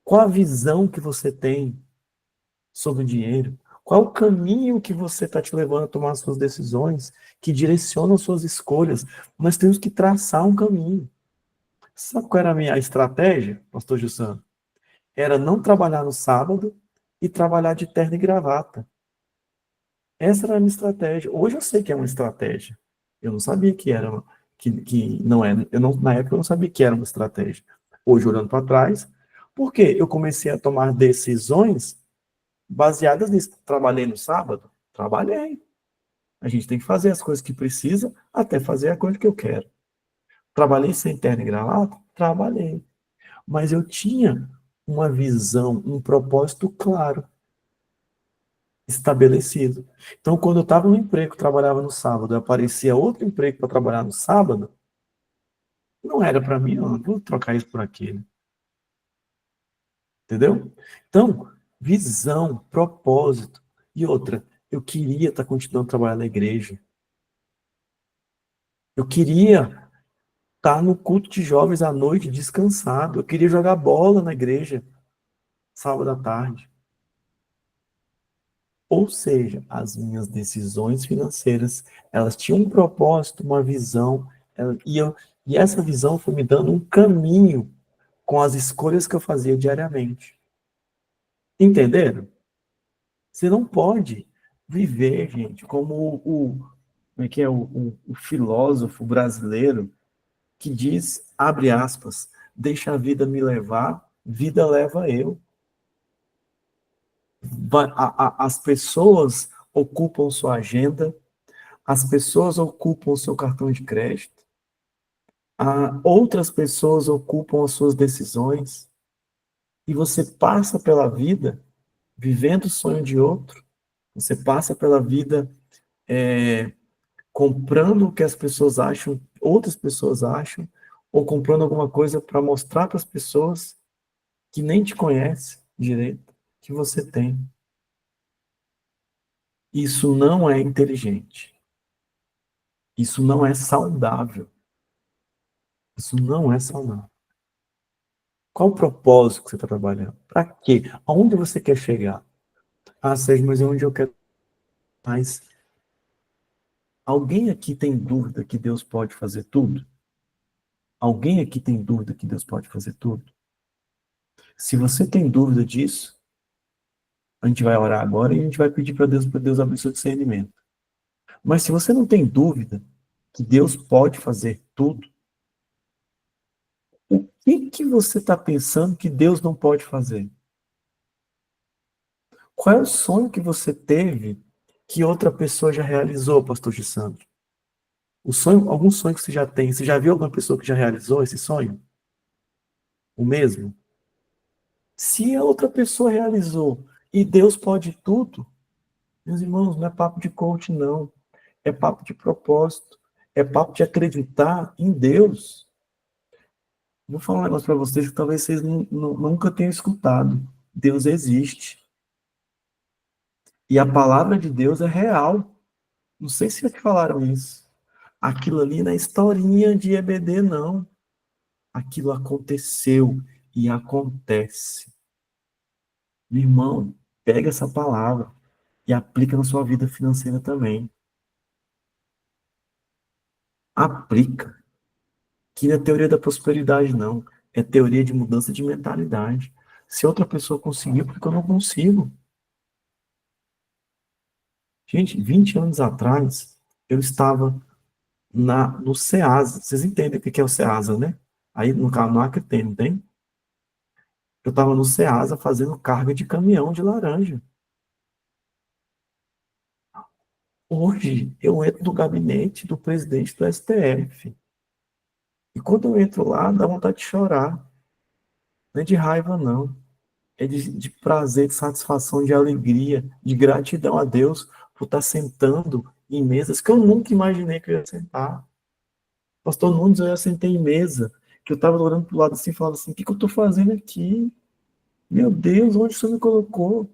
Qual a visão que você tem sobre o dinheiro? Qual o caminho que você está te levando a tomar suas decisões, que direcionam suas escolhas? Nós temos que traçar um caminho. Sabe qual era a minha estratégia, pastor Jussano? Era não trabalhar no sábado e trabalhar de terno e gravata. Essa era a minha estratégia. Hoje eu sei que é uma estratégia. Eu não sabia que era, que não é. Eu não, na época eu não sabia que era uma estratégia. Hoje, olhando para trás, porque eu comecei a tomar decisões baseadas nisso. Trabalhei no sábado? Trabalhei. A gente tem que fazer as coisas que precisa até fazer a coisa que eu quero. Trabalhei sem terno e gravata? Trabalhei. Mas eu tinha uma visão, um propósito claro, estabelecido. Então, quando eu estava no emprego, trabalhava no sábado, aparecia outro emprego para trabalhar no sábado, não era para mim, não vou trocar isso por aquele. Entendeu? Então, visão, propósito. E outra, eu queria estar continuando a trabalhar na igreja. Eu queria estar no culto de jovens à noite, descansado. Eu queria jogar bola na igreja, sábado à tarde. Ou seja, as minhas decisões financeiras, elas tinham um propósito, uma visão, e essa visão foi me dando um caminho com as escolhas que eu fazia diariamente. Entenderam? Você não pode viver, gente, como como é que é o filósofo brasileiro que diz, abre aspas, deixa a vida me levar, vida leva eu. As pessoas ocupam sua agenda, as pessoas ocupam o seu cartão de crédito, outras pessoas ocupam as suas decisões, e você passa pela vida vivendo o sonho de outro, você passa pela vida comprando o que as pessoas acham, outras pessoas acham, ou comprando alguma coisa para mostrar para as pessoas que nem te conhecem direito, que você tem. Isso não é inteligente. Isso não é saudável. Isso não é saudável. Qual o propósito que você está trabalhando? Para quê? Aonde você quer chegar? Ah, Sérgio, mas é onde eu quero. Mas alguém aqui tem dúvida que Deus pode fazer tudo? Alguém aqui tem dúvida que Deus pode fazer tudo? Se você tem dúvida disso, a gente vai orar agora e a gente vai pedir para Deus abrir seu discernimento. Mas se você não tem dúvida que Deus pode fazer tudo, o que você está pensando que Deus não pode fazer? Qual é o sonho que você teve que outra pessoa já realizou, pastor Gissandro? Algum sonho que você já tem, você já viu alguma pessoa que já realizou esse sonho? O mesmo? Se a outra pessoa realizou e Deus pode tudo, meus irmãos, não é papo de coach, não. É papo de propósito. É papo de acreditar em Deus. Vou falar um negócio para vocês que talvez vocês nunca tenham escutado. Deus existe. E a palavra de Deus é real. Não sei se já te falaram isso. Aquilo ali não é historinha de EBD, não. Aquilo aconteceu e acontece. Meu irmão, pega essa palavra e aplica na sua vida financeira também. Aplica. Que não é teoria da prosperidade, não. É teoria de mudança de mentalidade. Se outra pessoa conseguiu, por que eu não consigo? Gente, 20 anos atrás, eu estava no Ceasa. Vocês entendem o que é o Ceasa, né? Aí no Acre tem, não tem? Eu estava no Ceasa fazendo carga de caminhão de laranja. Hoje, eu entro no gabinete do presidente do STF. E quando eu entro lá, dá vontade de chorar. Não é de raiva, não. É de prazer, de satisfação, de alegria, de gratidão a Deus por estar sentando em mesas que eu nunca imaginei que eu ia sentar. Pastor Nunes, eu já sentei em mesa, que eu estava olhando para o lado assim e falava assim, o que eu estou fazendo aqui? Meu Deus, onde o Senhor me colocou?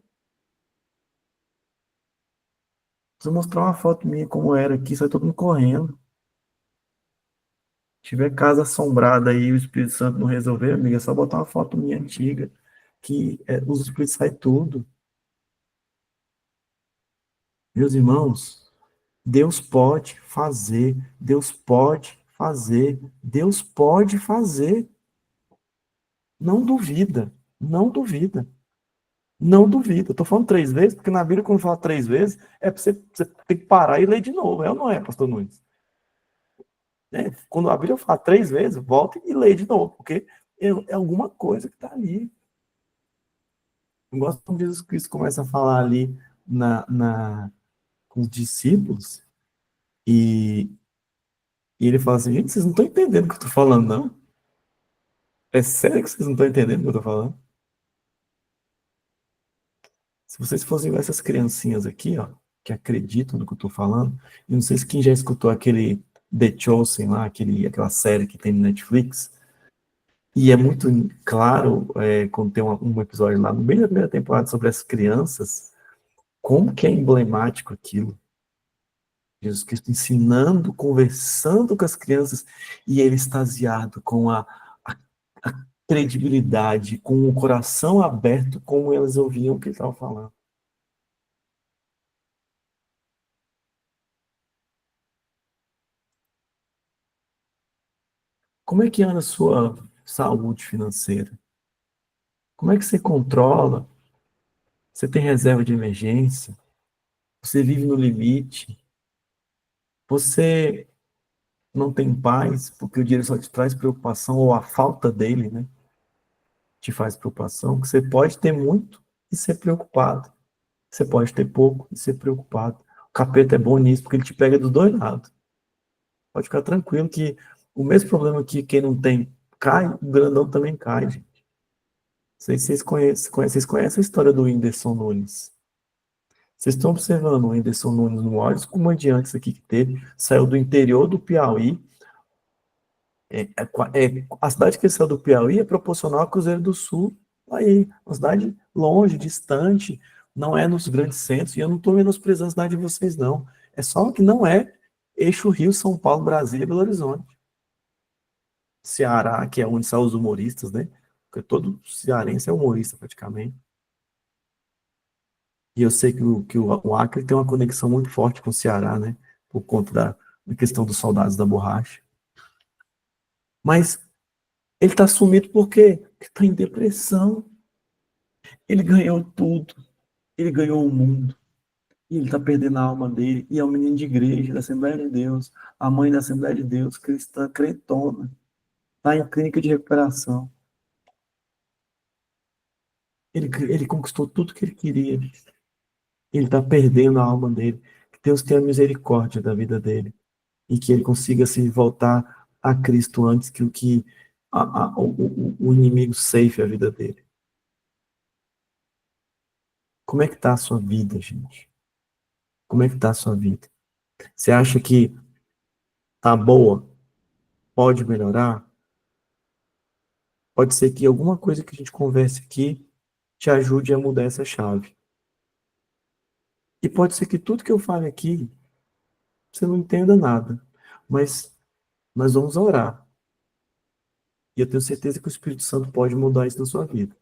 Se eu mostrar uma foto minha como era aqui, sai todo mundo correndo. Se tiver casa assombrada aí, o Espírito Santo não resolver, amiga, é só botar uma foto minha antiga, que os espíritos saem tudo. Meus irmãos, Deus pode fazer, Deus pode fazer, Deus pode fazer. Não duvida, não duvida, não duvida. Eu tô falando 3 vezes, porque na Bíblia, quando fala 3 vezes, é para você ter que parar e ler de novo. É ou não é, pastor Nunes? Quando a Bíblia fala 3 vezes, volta e lê de novo, porque é alguma coisa que está ali. Eu gosto quando Jesus Cristo começa a falar ali com os discípulos, e E ele fala assim, gente, vocês não estão entendendo o que eu estou falando, não? É sério que vocês não estão entendendo o que eu estou falando? Se vocês fossem ver essas criancinhas aqui, ó, que acreditam no que eu estou falando, e não sei se quem já escutou aquele The Chosen lá, aquela série que tem no Netflix, e é muito claro, quando tem um episódio lá no meio da primeira temporada sobre as crianças, como que é emblemático aquilo. Jesus Cristo ensinando, conversando com as crianças, e ele extasiado com a credibilidade, com o coração aberto, como elas ouviam o que ele estava falando. Como é que anda a sua saúde financeira? Como é que você controla? Você tem reserva de emergência? Você vive no limite? Você não tem paz porque o dinheiro só te traz preocupação, ou a falta dele, né, te faz preocupação? Que você pode ter muito e ser preocupado. Você pode ter pouco e ser preocupado. O capeta é bom nisso porque ele te pega dos dois lados. Pode ficar tranquilo que o mesmo problema que quem não tem cai, o grandão também cai, gente. Não sei se vocês conhecem a história do Whindersson Nunes. Vocês estão observando o Whindersson Nunes no áudio, os comediantes aqui que teve, saiu do interior do Piauí. A cidade que ele saiu do Piauí é proporcional a Cruzeiro do Sul. Aí, uma cidade longe, distante, não é nos grandes centros, e eu não estou menosprezando a cidade de vocês, não. É só que não é eixo Rio, São Paulo, Brasília e Belo Horizonte. Ceará, que é onde são os humoristas, né? Porque todo cearense é humorista, praticamente. E eu sei que o Acre tem uma conexão muito forte com o Ceará, né? Por conta da questão dos soldados da borracha. Mas ele está sumido por quê? Porque está em depressão. Ele ganhou tudo. Ele ganhou o mundo. E ele está perdendo a alma dele. E é um menino de igreja, da Assembleia de Deus. A mãe da Assembleia de Deus, cristã, crentona. Está em clínica de recuperação. Ele conquistou tudo que ele queria. Ele está perdendo a alma dele. Que Deus tenha misericórdia da vida dele. E que ele consiga se voltar a Cristo antes que o inimigo ceife a vida dele. Como é que está a sua vida, gente? Como é que está a sua vida? Você acha que tá boa? Pode melhorar? Pode ser que alguma coisa que a gente converse aqui te ajude a mudar essa chave. E pode ser que tudo que eu fale aqui você não entenda nada. Mas nós vamos orar. E eu tenho certeza que o Espírito Santo pode mudar isso na sua vida.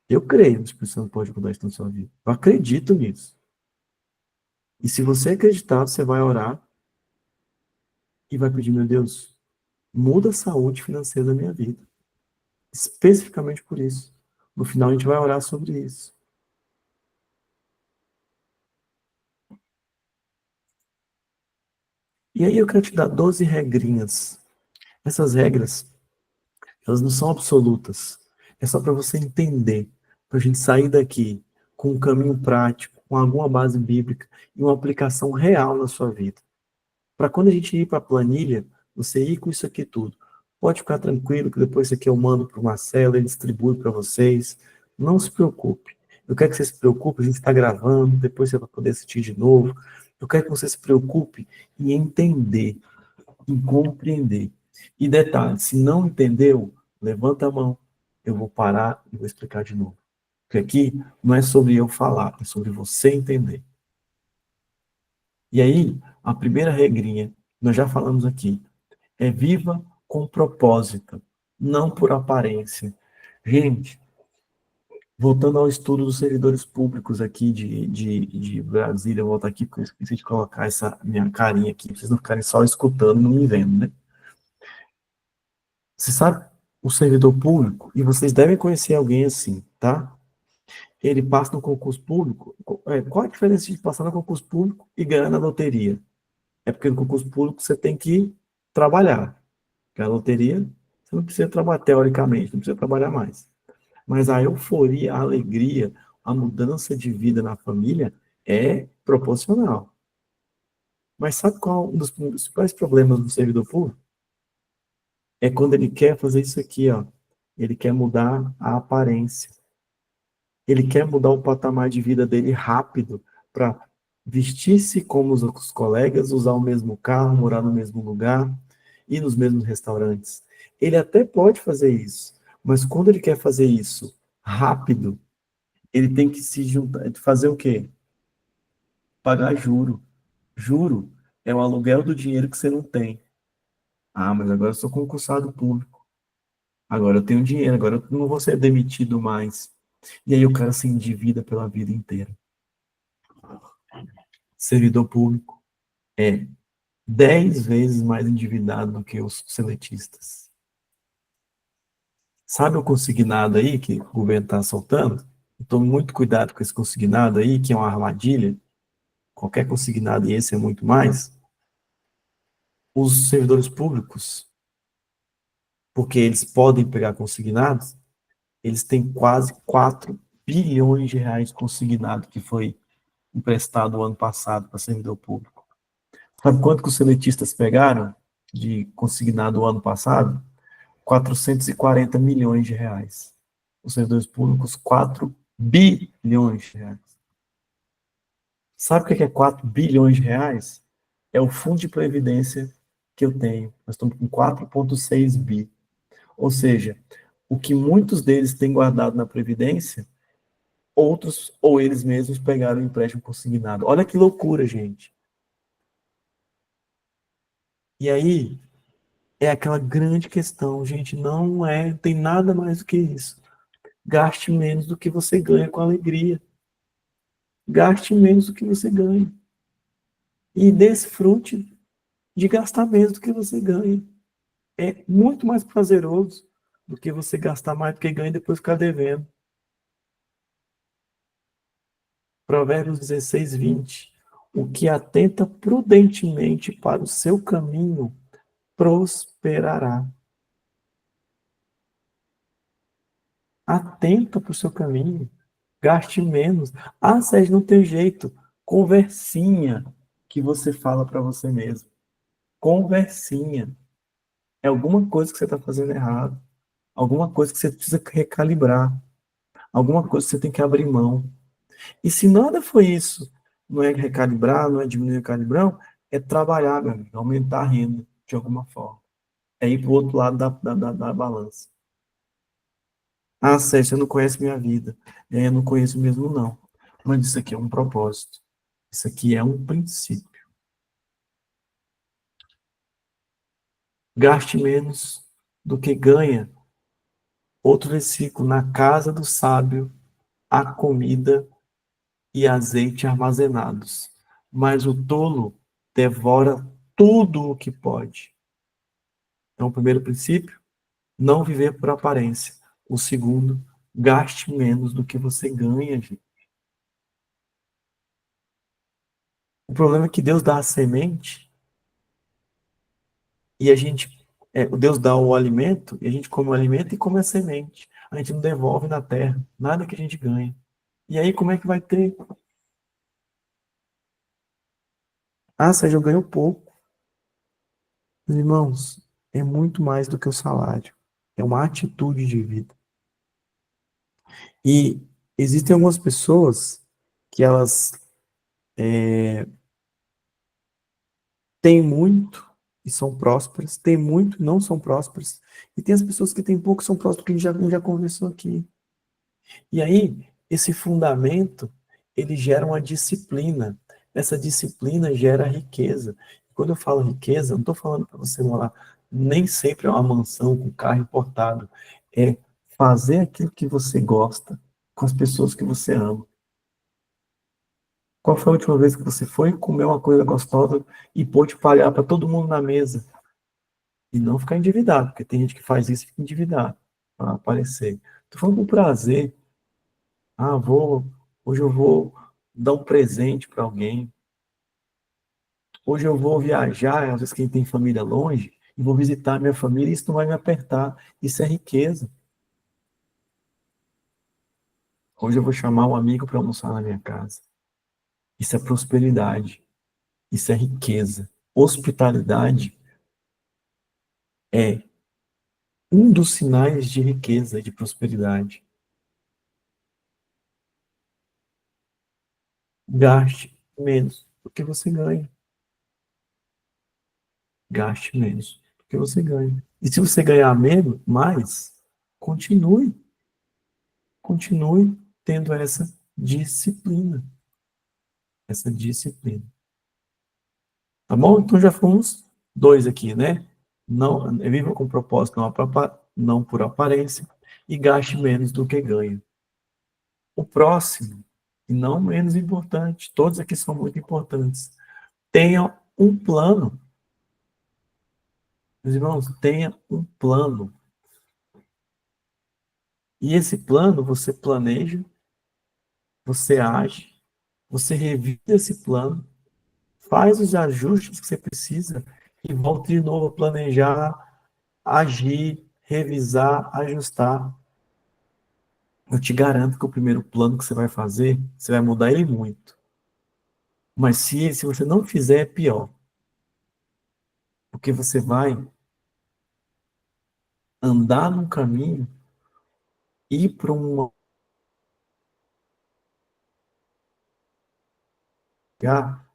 Eu creio que o Espírito Santo pode mudar isso na sua vida. Eu acredito nisso. E se você acreditar, você vai orar e vai pedir, meu Deus, muda a saúde financeira da minha vida. Especificamente por isso. No final a gente vai orar sobre isso. E aí eu quero te dar 12 regrinhas. Essas regras, elas não são absolutas. É só para você entender, para a gente sair daqui com um caminho prático, com alguma base bíblica e uma aplicação real na sua vida. Para quando a gente ir para a planilha, você ir com isso aqui tudo. Pode ficar tranquilo que depois isso aqui eu mando para o Marcelo, ele distribui para vocês. Não se preocupe. Eu quero que você se preocupe, a gente está gravando, depois você vai poder assistir de novo. Eu quero que você se preocupe em entender, em compreender. E detalhe, se não entendeu, levanta a mão. Eu vou parar e vou explicar de novo. Porque aqui não é sobre eu falar, é sobre você entender. E aí, a primeira regrinha, nós já falamos aqui, é viva com propósito, não por aparência. Gente, voltando ao estudo dos servidores públicos aqui de Brasília, eu vou voltar aqui porque eu esqueci de colocar essa minha carinha aqui, pra vocês não ficarem só escutando e não me vendo, né? Você sabe, o servidor público, e vocês devem conhecer alguém assim, tá? Ele passa no concurso público. Qual a diferença de passar no concurso público e ganhar na loteria? É porque no concurso público você tem que trabalhar. Porque a loteria, você não precisa trabalhar teoricamente, não precisa trabalhar mais. Mas a euforia, a alegria, a mudança de vida na família é proporcional. Mas sabe qual um dos principais problemas do servidor público? É quando ele quer fazer isso aqui, ó. Ele quer mudar a aparência. Ele quer mudar o patamar de vida dele rápido para vestir-se como os outros colegas, usar o mesmo carro, morar no mesmo lugar, ir nos mesmos restaurantes. Ele até pode fazer isso, mas quando ele quer fazer isso rápido, ele tem que se juntar, fazer o quê? Pagar juro. Juro é o aluguel do dinheiro que você não tem. Ah, mas agora eu sou concursado público. Agora eu tenho dinheiro, agora eu não vou ser demitido mais. E aí o cara se endivida pela vida inteira. Servidor público é 10 vezes mais endividado do que os seletistas. Sabe o consignado aí que o governo está soltando? Tome muito cuidado com esse consignado aí, que é uma armadilha. Qualquer consignado, e esse é muito mais. Os servidores públicos, porque eles podem pegar consignados, eles têm quase 4 bilhões de reais consignado que foi emprestado o ano passado para servidor público. Sabe quanto que os seletistas pegaram de consignado o ano passado? 440 milhões de reais. Os servidores públicos, 4 bilhões de reais. Sabe o que é 4 bilhões de reais? É o fundo de previdência que eu tenho. Nós estamos com 4,6 bi. Ou seja, o que muitos deles têm guardado na previdência, outros ou eles mesmos pegaram o empréstimo consignado. Olha que loucura, gente. E aí, é aquela grande questão, gente, tem nada mais do que isso. Gaste menos do que você ganha com alegria. Gaste menos do que você ganha. E desfrute de gastar menos do que você ganha. É muito mais prazeroso do que você gastar mais do que ganha e depois ficar devendo. Provérbios 16, 20. O que atenta prudentemente para o seu caminho prosperará. Atenta para o seu caminho. Gaste menos. Ah, Sérgio, não tem jeito. Conversinha que você fala para você mesmo. Conversinha. É alguma coisa que você está fazendo errado. Alguma coisa que você precisa recalibrar. Alguma coisa que você tem que abrir mão. E se nada foi isso, não é recalibrar, não é diminuir o calibrão, é trabalhar, meu amigo, aumentar a renda de alguma forma. É ir para o outro lado da balança. Ah, Sérgio, você não conhece minha vida. Eu não conheço mesmo, não. Mas isso aqui é um propósito. Isso aqui é um princípio. Gaste menos do que ganha. Outro versículo, na casa do sábio há comida e azeite armazenados, mas o tolo devora tudo o que pode. Então, o primeiro princípio, não viver por aparência. O segundo, gaste menos do que você ganha, gente. O problema é que Deus dá a semente e Deus dá o alimento e a gente come o alimento e come a semente. A gente não devolve na terra nada que a gente ganha. E aí, como é que vai ter? Ah, Sérgio, eu ganho pouco. Irmãos, é muito mais do que o salário. É uma atitude de vida. E existem algumas pessoas que elas têm muito e são prósperas, têm muito e não são prósperas. E tem as pessoas que têm pouco e são prósperas, que a gente já conversou aqui. E aí, esse fundamento, ele gera uma disciplina. Essa disciplina gera riqueza. Quando eu falo riqueza, não estou falando para você morar, nem sempre é uma mansão com carro importado. É fazer aquilo que você gosta com as pessoas que você ama. Qual foi a última vez que você foi comer uma coisa gostosa e pôde pagar para todo mundo na mesa? E não ficar endividado, porque tem gente que faz isso e fica endividado para aparecer. Estou falando com prazer. Ah, hoje eu vou dar um presente para alguém. Hoje eu vou viajar, às vezes quem tem família longe, e vou visitar minha família, e isso não vai me apertar. Isso é riqueza. Hoje eu vou chamar um amigo para almoçar na minha casa. Isso é prosperidade. Isso é riqueza. Hospitalidade é um dos sinais de riqueza, de prosperidade. Gaste menos do que você ganha. Gaste menos do que você ganha. E se você ganhar menos, mais, continue tendo essa disciplina. Essa disciplina. Tá bom? Então já fomos 2 aqui, né? Não, viva com propósito, não por aparência, e gaste menos do que ganha. O próximo, e não menos importante, todos aqui são muito importantes. Tenha um plano. Meus irmãos, tenha um plano. E esse plano você planeja, você age, você revisa esse plano, faz os ajustes que você precisa e volta de novo a planejar, agir, revisar, ajustar. Eu te garanto que o primeiro plano que você vai fazer, você vai mudar ele muito. Mas se você não fizer, é pior. Porque você vai andar num caminho, ir para um lugar,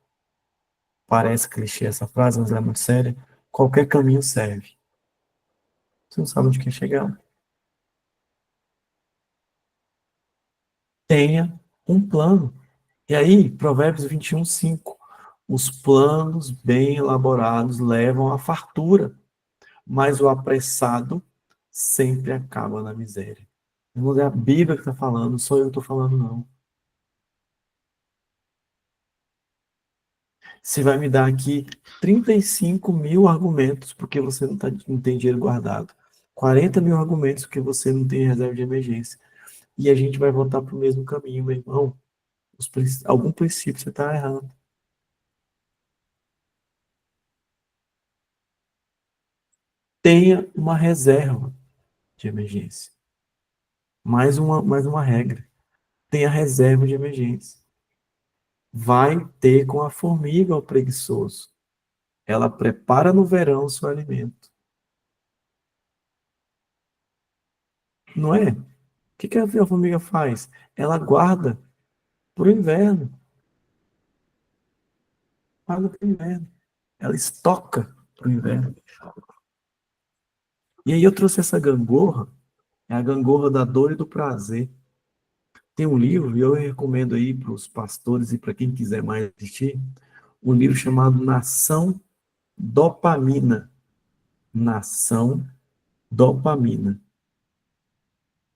parece clichê essa frase, mas é muito séria, qualquer caminho serve. Você não sabe onde quer chegar. Tenha um plano. E aí, Provérbios 21:5. Os planos bem elaborados levam à fartura, mas o apressado sempre acaba na miséria. Não é a Bíblia que está falando, não sou eu que estou falando, não. Você vai me dar aqui 35 mil argumentos porque você não tem dinheiro guardado. 40 mil argumentos porque você não tem reserva de emergência. E a gente vai voltar para o mesmo caminho, meu irmão. Algum princípio você está errando. Tenha uma reserva de emergência. Mais uma regra. Tenha reserva de emergência. Vai ter com a formiga o preguiçoso. Ela prepara no verão o seu alimento. Não é? O que a formiga faz? Ela guarda para o inverno. Guarda para o inverno. Ela estoca para o inverno. E aí eu trouxe essa gangorra, é a gangorra da dor e do prazer. Tem um livro, e eu recomendo aí para os pastores e para quem quiser mais assistir, um livro chamado Nação Dopamina. Nação Dopamina.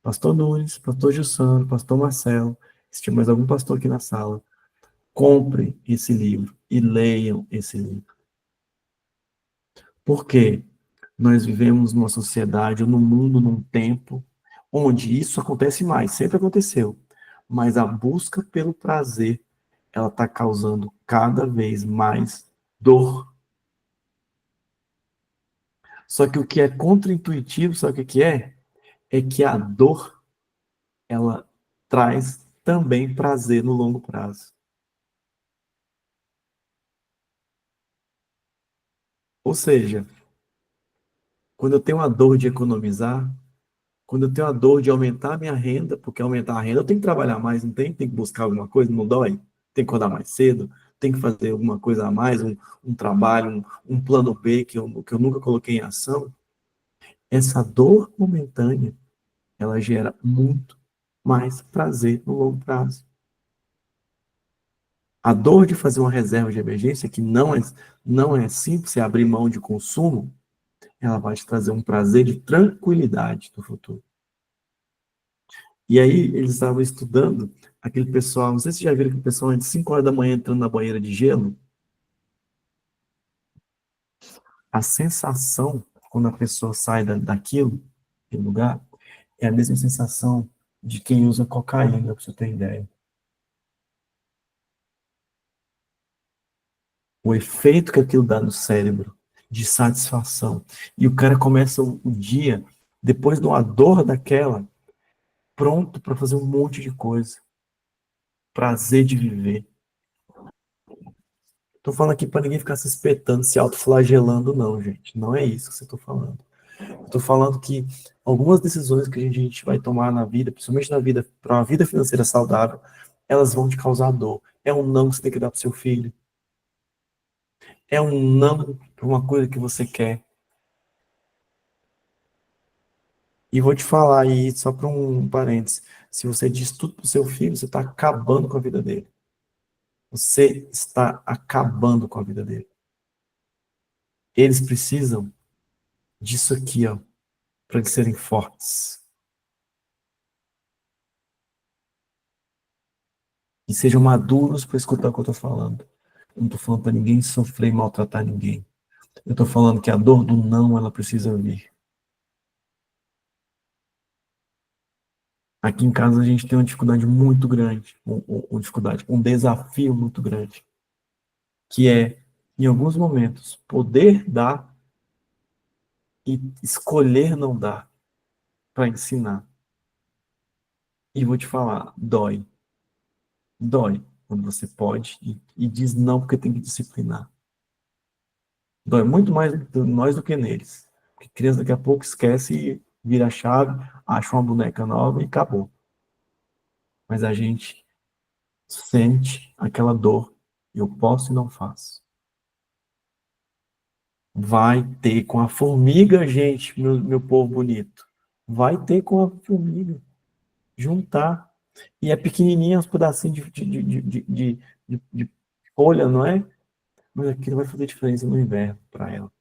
Pastor Nunes, pastor Gilson, pastor Marcelo, se tiver mais algum pastor aqui na sala, comprem esse livro e leiam esse livro. Por quê? Nós vivemos numa sociedade, num mundo, num tempo, onde isso acontece mais, sempre aconteceu. Mas a busca pelo prazer, ela está causando cada vez mais dor. Só que o que é contraintuitivo, sabe o que é? É que a dor, ela traz também prazer no longo prazo. Ou seja, quando eu tenho a dor de economizar, quando eu tenho a dor de aumentar a minha renda, porque aumentar a renda eu tenho que trabalhar mais, não tem? Tem que buscar alguma coisa, não dói? Tem que acordar mais cedo, tem que fazer alguma coisa a mais, um trabalho, um plano B que eu nunca coloquei em ação. Essa dor momentânea, ela gera muito mais prazer no longo prazo. A dor de fazer uma reserva de emergência, que não é simples, você abrir mão de consumo, ela vai te trazer um prazer de tranquilidade no futuro. E aí, eles estavam estudando aquele pessoal, não sei se vocês já viram aquele pessoal de 5 horas da manhã entrando na banheira de gelo. A sensação, quando a pessoa sai daquilo, do lugar, é a mesma sensação de quem usa cocaína, para você ter ideia. O efeito que aquilo dá no cérebro, de satisfação. E o cara começa o dia, depois de uma dor daquela, pronto para fazer um monte de coisa. Prazer de viver. Tô falando aqui para ninguém ficar se espetando, se autoflagelando, não, gente. Não é isso que você tô falando. Eu tô falando que algumas decisões que a gente vai tomar na vida, principalmente na vida, para uma vida financeira saudável, elas vão te causar dor. É um não que você tem que dar pro seu filho. É um não para uma coisa que você quer. E vou te falar aí, só para um parênteses, se você diz tudo pro seu filho, você está acabando com a vida dele. Você está acabando com a vida dele. Eles precisam disso aqui, ó, para eles serem fortes. E sejam maduros para escutar o que eu estou falando. Eu não estou falando para ninguém sofrer e maltratar ninguém. Eu estou falando que a dor do não, ela precisa vir. Aqui em casa a gente tem uma dificuldade muito grande, um desafio muito grande, que é, em alguns momentos, poder dar e escolher não dar para ensinar. E vou te falar, dói. Dói quando você pode e diz não porque tem que disciplinar. Dói muito mais em nós do que neles. Porque criança daqui a pouco esquece e vira a chave, acha uma boneca nova e acabou. Mas a gente sente aquela dor. Eu posso e não faço. Vai ter com a formiga, gente, meu povo bonito. Vai ter com a formiga. Juntar. E é pequenininha, uns pedacinhos de folha, não é? Mas aquilo vai fazer diferença no inverno para ela.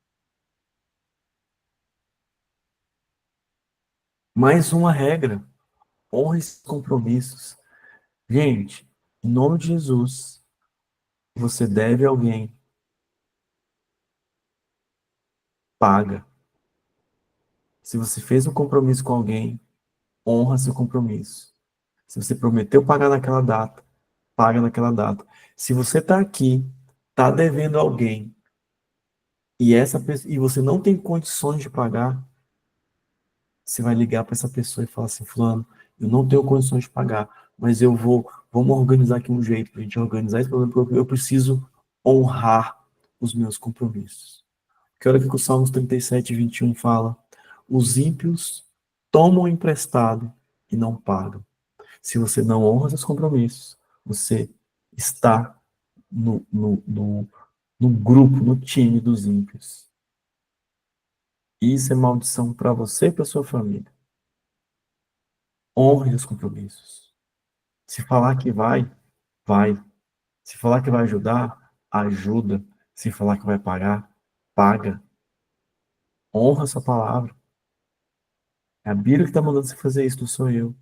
Mais uma regra. Honre esses compromissos. Gente, em nome de Jesus, você deve a alguém, paga. Se você fez um compromisso com alguém, honra seu compromisso. Se você prometeu pagar naquela data, paga naquela data. Se você está aqui, está devendo a alguém, e você não tem condições de pagar, você vai ligar para essa pessoa e falar assim, fulano, eu não tenho condições de pagar, mas vamos organizar aqui um jeito para a gente organizar esse problema, porque eu preciso honrar os meus compromissos. Que olha que o Salmos 37, 21 fala, os ímpios tomam emprestado e não pagam. Se você não honra seus compromissos, você está no grupo, no time dos ímpios. Isso é maldição para você e para sua família. Honre os compromissos. Se falar que vai, vai. Se falar que vai ajudar, ajuda. Se falar que vai pagar, paga. Honra essa palavra. É a Bíblia que está mandando você fazer isso, não sou eu.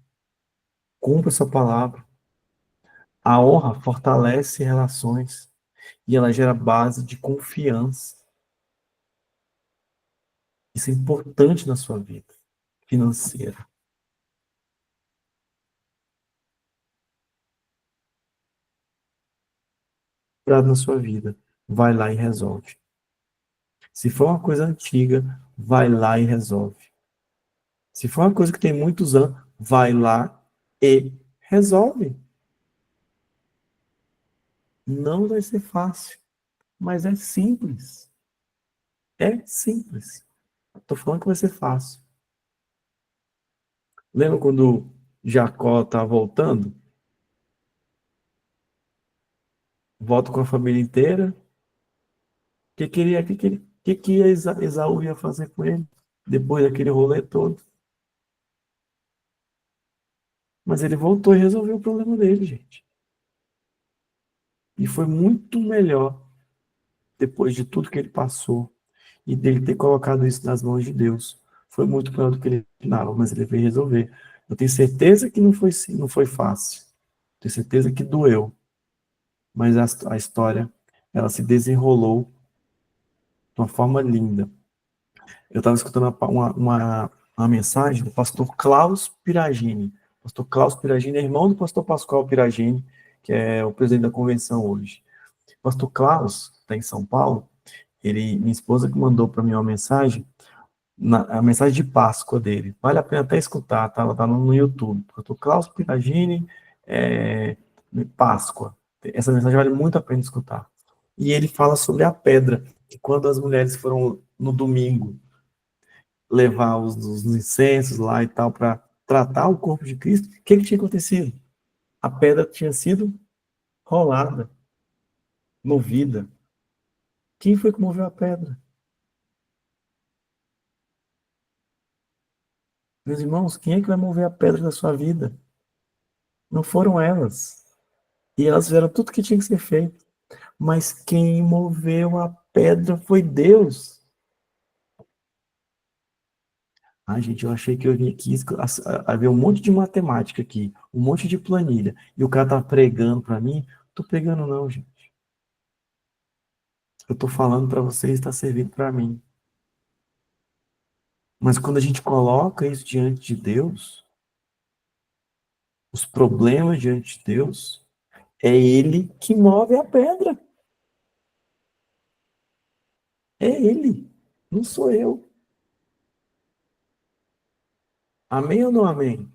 Cumpra essa palavra. A honra fortalece relações e ela gera base de confiança. Isso é importante na sua vida financeira. Na sua vida, vai lá e resolve. Se for uma coisa antiga, vai lá e resolve. Se for uma coisa que tem muitos anos, vai lá e resolve. Não vai ser fácil, mas é simples. É simples. Estou falando que vai ser fácil. Lembra quando Jacó está voltando? Volta com a família inteira. Que Esaú ia fazer com ele? Depois daquele rolê todo. Mas ele voltou e resolveu o problema dele, gente. E foi muito melhor, depois de tudo que ele passou, e dele ter colocado isso nas mãos de Deus. Foi muito melhor do que ele imaginava, mas ele veio resolver. Eu tenho certeza que não foi fácil. Tenho certeza que doeu. Mas a história, ela se desenrolou de uma forma linda. Eu estava escutando uma mensagem do pastor Klaus Piragini. O pastor Klaus Piragini é irmão do pastor Pascoal Piragini, que é o presidente da convenção hoje. O pastor Klaus, está em São Paulo, minha esposa que mandou para mim uma mensagem, a mensagem de Páscoa dele. Vale a pena até escutar, tá? Ela está no YouTube. Pastor Klaus Piragini, Páscoa. Essa mensagem vale muito a pena escutar. E ele fala sobre a pedra, que quando as mulheres foram no domingo levar os incensos lá e tal para tratar o corpo de Cristo, o que tinha acontecido? A pedra tinha sido rolada, movida. Quem foi que moveu a pedra? Meus irmãos, quem é que vai mover a pedra da sua vida? Não foram elas. E elas fizeram tudo que tinha que ser feito. Mas quem moveu a pedra foi Deus. Ah, gente, eu achei que eu vim aqui a ver um monte de matemática aqui, um monte de planilha, e o cara tá pregando para mim. Tô pregando não, gente. Eu tô falando para vocês, está servindo para mim. Mas quando a gente coloca isso diante de Deus, os problemas diante de Deus, é Ele que move a pedra. É Ele, não sou eu. Amém ou não amém?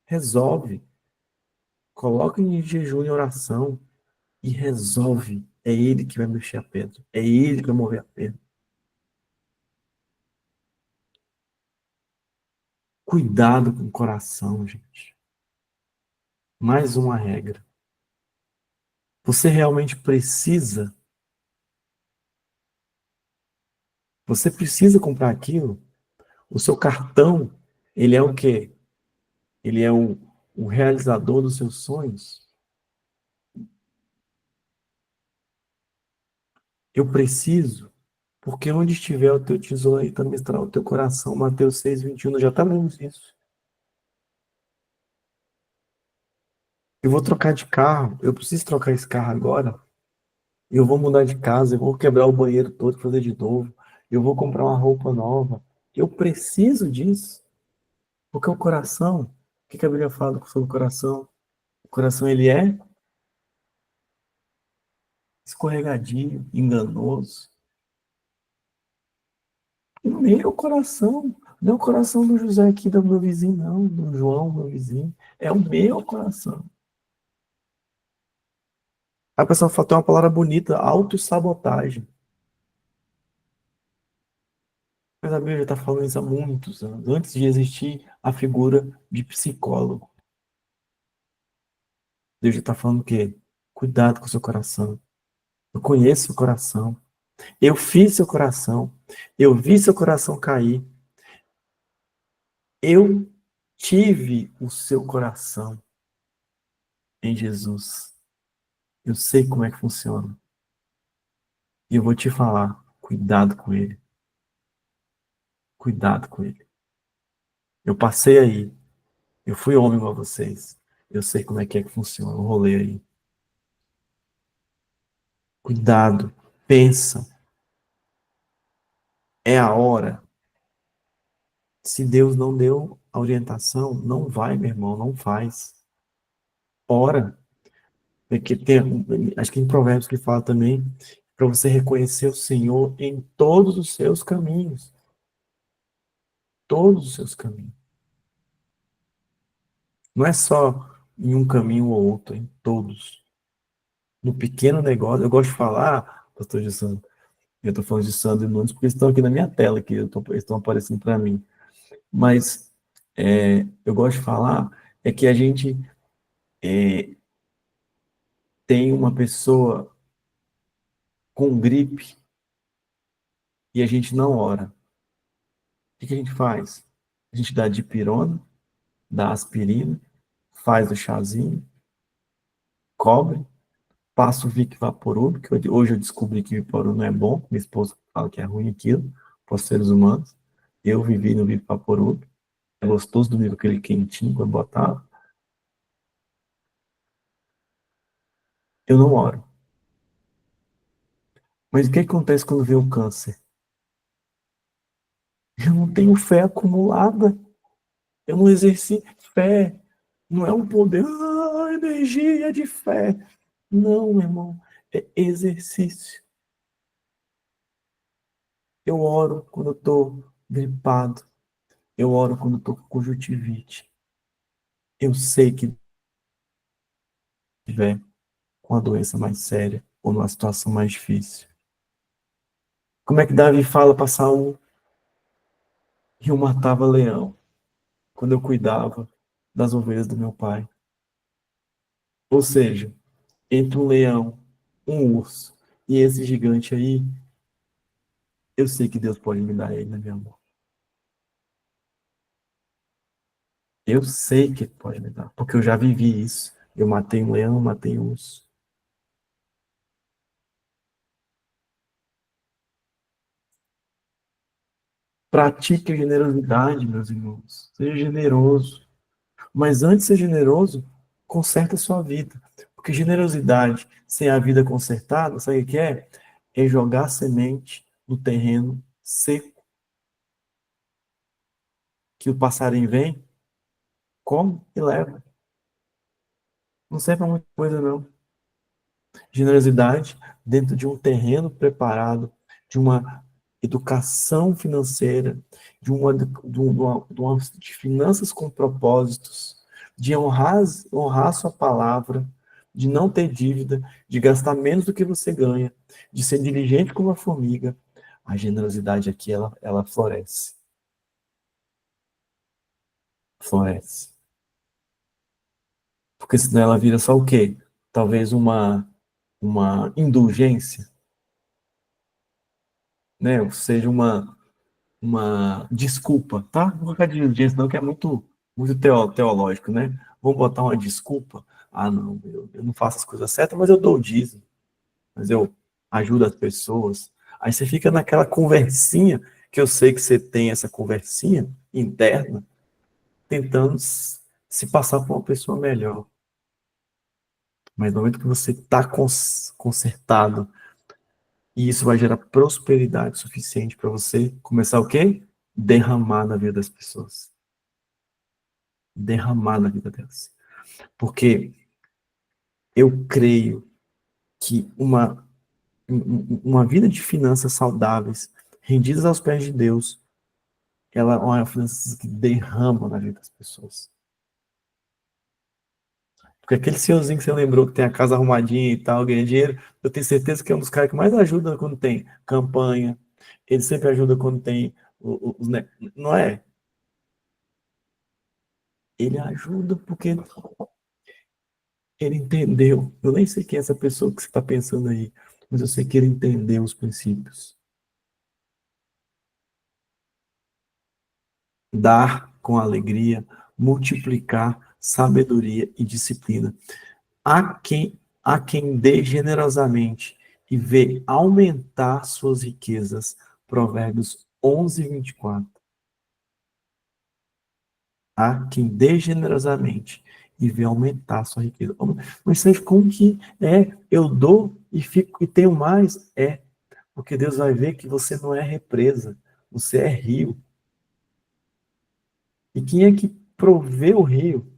Resolve. Coloca em jejum e oração e resolve. É Ele que vai mexer a pedra. É Ele que vai mover a pedra. Cuidado com o coração, gente. Mais uma regra. Você realmente precisa. Você precisa comprar aquilo. O seu cartão, ele é o quê? Ele é o realizador dos seus sonhos. Eu preciso, porque onde estiver o teu tesouro, aí também estará o teu coração. Mateus 6:21, nós já está lendo isso. Eu vou trocar de carro, eu preciso trocar esse carro agora. Eu vou mudar de casa, eu vou quebrar o banheiro todo, fazer de novo. Eu vou comprar uma roupa nova. Eu preciso disso, porque o coração, o que a Bíblia fala sobre o coração? O coração, ele é escorregadio, enganoso. O meu coração, não é o coração do José aqui, do meu vizinho, não, do João, meu vizinho. É o meu coração. A pessoa fala, tem uma palavra bonita, autossabotagem. Mas a Bíblia está falando isso há muitos anos, antes de existir a figura de psicólogo. Deus já está falando o quê? Cuidado com o seu coração. Eu conheço o coração. Eu fiz seu coração. Eu vi seu coração cair. Eu tive o seu coração em Jesus. Eu sei como é que funciona. E eu vou te falar, cuidado com ele. Cuidado com ele. Eu passei aí. Eu fui homem igual a vocês. Eu sei como é que funciona o rolê aí. Cuidado. Pensa. É a hora. Se Deus não deu a orientação, não vai, meu irmão, não faz. Ora. Porque tem, acho que em Provérbios que fala também para você reconhecer o Senhor em todos os seus caminhos. Todos os seus caminhos. Não é só em um caminho ou outro, é em todos. No pequeno negócio, eu gosto de falar, pastor Gilson, eu estou falando de Sandro e Nunes, porque eles estão aqui na minha tela, que eles estão aparecendo para mim. Mas eu gosto de falar que a gente tem uma pessoa com gripe e a gente não ora. O que a gente faz? A gente dá dipirona, dá aspirina, faz o chazinho, cobre, passa o Vic Vaporub, que hoje eu descobri que Vaporub não é bom, minha esposa fala que é ruim aquilo, para os seres humanos. Eu vivi no Vic Vaporub, é gostoso do nível aquele quentinho, quando botar. Eu não oro. Mas o que acontece quando vem o câncer? Eu não tenho fé acumulada, eu não exerci fé, não é um poder, energia de fé. Não, meu irmão, é exercício. Eu oro quando eu estou gripado. Eu oro quando eu estou com conjuntivite. Eu sei que estiver com a doença mais séria ou numa situação mais difícil. Como é que Davi fala para Saul? Eu matava leão quando eu cuidava das ovelhas do meu pai. Ou seja, entre um leão, um urso e esse gigante aí, eu sei que Deus pode me dar ele, né, meu amor? Eu sei que ele pode me dar, porque eu já vivi isso. Eu matei um leão, matei um urso. Pratique a generosidade, meus irmãos. Seja generoso. Mas antes de ser generoso, conserta a sua vida. Porque generosidade sem a vida consertada, sabe o que é? É jogar semente no terreno seco, que o passarinho vem, come e leva. Não serve para muita coisa, não. Generosidade dentro de um terreno preparado, de uma educação financeira, de finanças com propósitos, de honrar sua palavra, de não ter dívida, de gastar menos do que você ganha, de ser diligente como uma formiga. A generosidade aqui, ela floresce. Floresce. Porque senão ela vira só o quê? Talvez uma indulgência, né? Ou seja, uma desculpa, tá? Não vou colocar de indulgência não, que é muito teológico, né? Vamos botar uma desculpa. Ah, não, eu não faço as coisas certas, mas eu dou o dízimo, mas eu ajudo as pessoas. Aí você fica naquela conversinha, que eu sei que você tem essa conversinha interna, tentando se passar por uma pessoa melhor. Mas no momento que você está consertado, e isso vai gerar prosperidade suficiente para você começar o quê? Derramar na vida das pessoas. Derramar na vida delas. Porque eu creio que uma vida de finanças saudáveis, rendidas aos pés de Deus, ela é uma finança que derrama na vida das pessoas. Porque aquele senhorzinho que você lembrou que tem a casa arrumadinha e tal, ganha dinheiro, eu tenho certeza que é um dos caras que mais ajuda quando tem campanha. Ele sempre ajuda quando tem os. Não é? Ele ajuda porque ele entendeu. Eu nem sei quem é essa pessoa que você está pensando aí, mas eu sei que ele entendeu os princípios. Dar com alegria, multiplicar sabedoria e disciplina. Há quem dê generosamente e vê aumentar suas riquezas. Provérbios 11:24. Há quem dê generosamente e vê aumentar sua riqueza. Mas seja como que eu dou e fico e tenho mais? Porque Deus vai ver que você não é represa, você é rio. E quem é que provê o rio?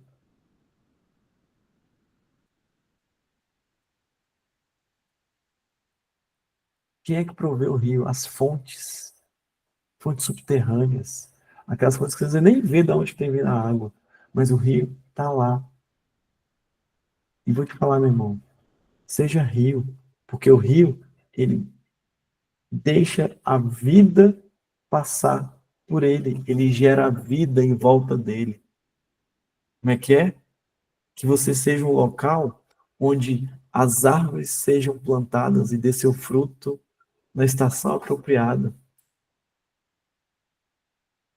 Quem é que provê o rio? As fontes. Fontes subterrâneas. Aquelas fontes que você nem vê de onde tem vindo a água. Mas o rio está lá. E vou te falar, meu irmão, seja rio. Porque o rio, ele deixa a vida passar por ele. Ele gera a vida em volta dele. Como é que é? Que você seja um local onde as árvores sejam plantadas e dê seu fruto na estação apropriada.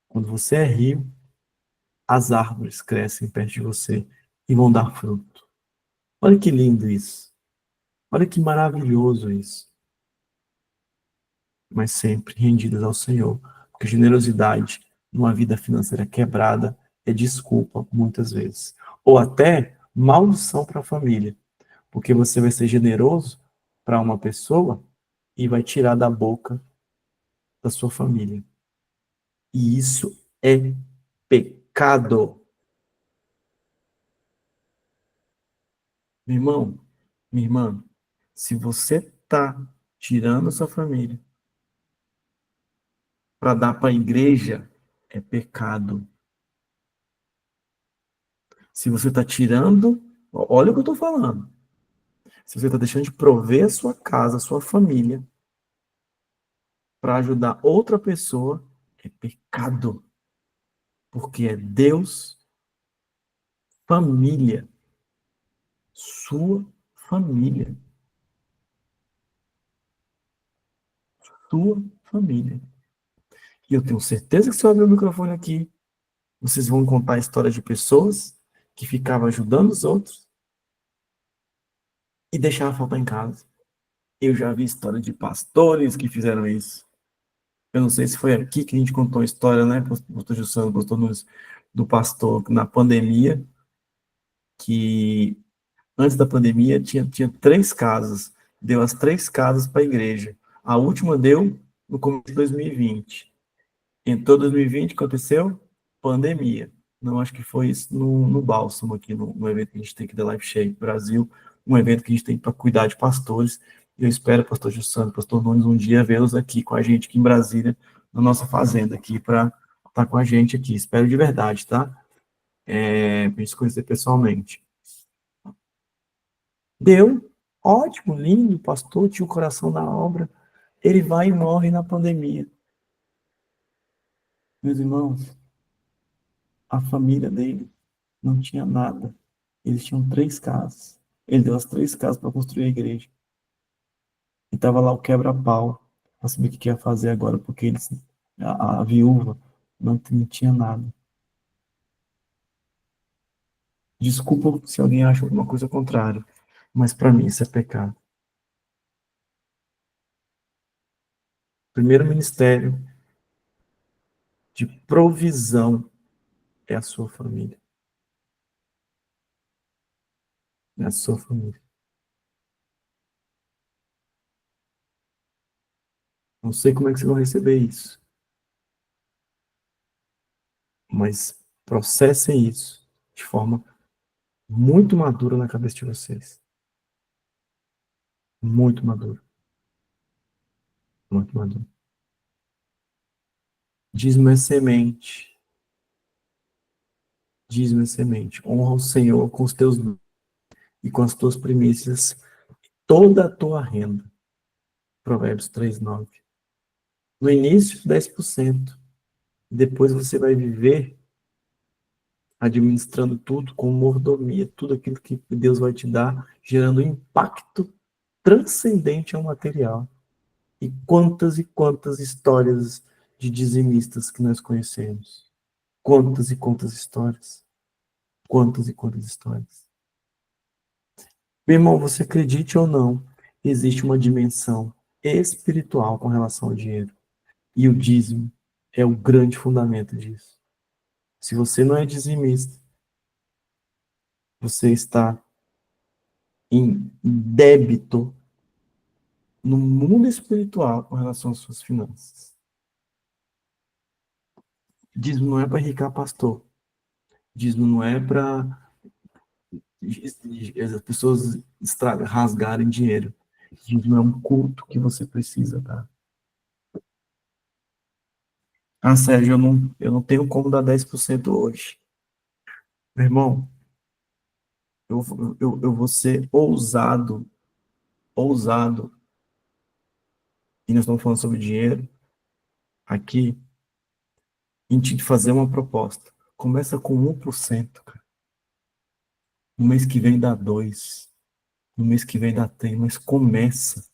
Quando você é rio, as árvores crescem perto de você e vão dar fruto. Olha que lindo isso. Olha que maravilhoso isso. Mas sempre rendidas ao Senhor. Porque generosidade numa vida financeira quebrada é desculpa, muitas vezes. Ou até maldição para a família. Porque você vai ser generoso para uma pessoa e vai tirar da boca da sua família. E isso é pecado. Meu irmão, minha irmã, se você está tirando a sua família para dar para a igreja, é pecado. Se você está tirando, olha o que eu estou falando. se você está deixando de prover a sua casa, a sua família, para ajudar outra pessoa, é pecado. Porque é Deus, família, sua família, sua família. E eu tenho certeza que se eu abrir o microfone aqui, vocês vão contar a história de pessoas que ficavam ajudando os outros e deixavam faltar em casa. Eu já vi história de pastores que fizeram isso. Eu não sei se foi aqui que a gente contou a história, né, pastor Jussano, pastor Nunes, do pastor na pandemia, que antes da pandemia tinha 3 casas, deu as 3 casas para a igreja. A última deu no começo de 2020. Entrou 2020, aconteceu? Pandemia. Não, acho que foi isso no Bálsamo, aqui no evento que a gente tem aqui da Life Shape Brasil, um evento que a gente tem para cuidar de pastores. Eu espero, pastor Jussano, pastor Nunes, um dia vê-los aqui com a gente, aqui em Brasília, na nossa fazenda, aqui, para estar com a gente aqui. Espero de verdade, tá? Para a gente se conhecer pessoalmente. Deu, ótimo, lindo, pastor, tinha o coração na obra. Ele vai e morre na pandemia. Meus irmãos, a família dele não tinha nada. Eles tinham 3 casas. Ele deu as 3 casas para construir a igreja. E estava lá o quebra-pau para saber o que ia fazer agora, porque eles, a viúva não tinha nada. Desculpa se alguém acha alguma coisa contrária, mas para mim isso é pecado. Primeiro ministério de provisão é a sua família. É a sua família. Não sei como é que vocês vão receber isso, mas processem isso de forma muito madura na cabeça de vocês. Muito maduro. Muito maduro. Dízimo é semente. Dízimo é semente. Honra o Senhor com os teus e com as tuas primícias, toda a tua renda. Provérbios 3:9. No início, 10%. Depois você vai viver administrando tudo com mordomia, tudo aquilo que Deus vai te dar, gerando impacto transcendente ao material. E quantas histórias de dizimistas que nós conhecemos. Quantas e quantas histórias. Quantas e quantas histórias. Meu irmão, você acredite ou não, existe uma dimensão espiritual com relação ao dinheiro. E o dízimo é o grande fundamento disso. Se você não é dizimista, você está em débito no mundo espiritual com relação às suas finanças. Dízimo não é para enriquecer pastor. Dízimo não é para as pessoas rasgarem dinheiro. Dízimo é um culto que você precisa dar. Ah, Sérgio, eu não tenho como dar 10% hoje. Meu irmão, eu vou ser ousado, e nós estamos falando sobre dinheiro aqui, em te fazer uma proposta. Começa com 1%, cara. No mês que vem dá 2%. No mês que vem dá 3%. Mas começa.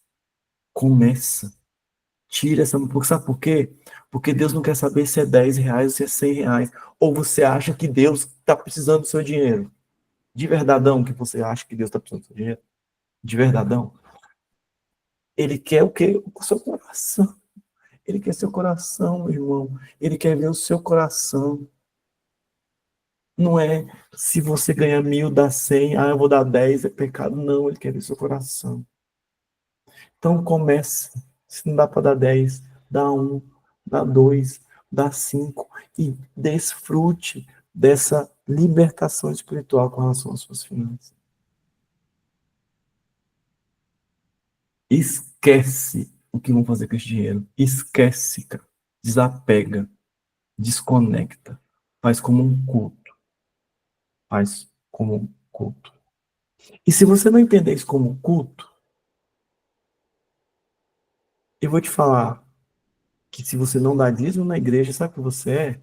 Tira essa... Sabe por quê? Porque Deus não quer saber se é R$ 10 ou se é R$ 100. Ou você acha que Deus está precisando do seu dinheiro. De verdadão que você acha que Deus está precisando do seu dinheiro? De verdadão? Ele quer o quê? O seu coração. Ele quer seu coração, meu irmão. Ele quer ver o seu coração. Não é se você ganhar 1.000, dá 100, eu vou dar 10, é pecado. Não, ele quer ver seu coração. Então comece. Se não dá para dar 10, dá 1, dá 2, dá 5 e desfrute dessa libertação espiritual com relação às suas finanças. Esquece o que vão fazer com esse dinheiro. Esquece, cara. Desapega. Desconecta. Faz como um culto. Faz como um culto. E se você não entender isso como culto, eu vou te falar que se você não dá dízimo na igreja, sabe o que você é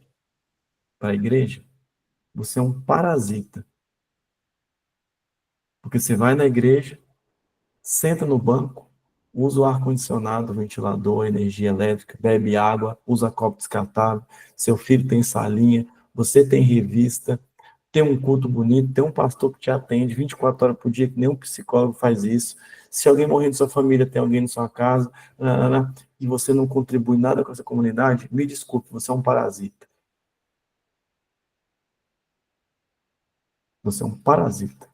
para a igreja? Você é um parasita. Porque você vai na igreja, senta no banco, usa o ar-condicionado, o ventilador, energia elétrica, bebe água, usa copo descartável, seu filho tem salinha, você tem revista, tem um culto bonito, tem um pastor que te atende 24 horas por dia, que nenhum psicólogo faz isso. Se alguém morrer na sua família, tem alguém na sua casa, e você não contribui nada com essa comunidade, me desculpe, você é um parasita. Você é um parasita.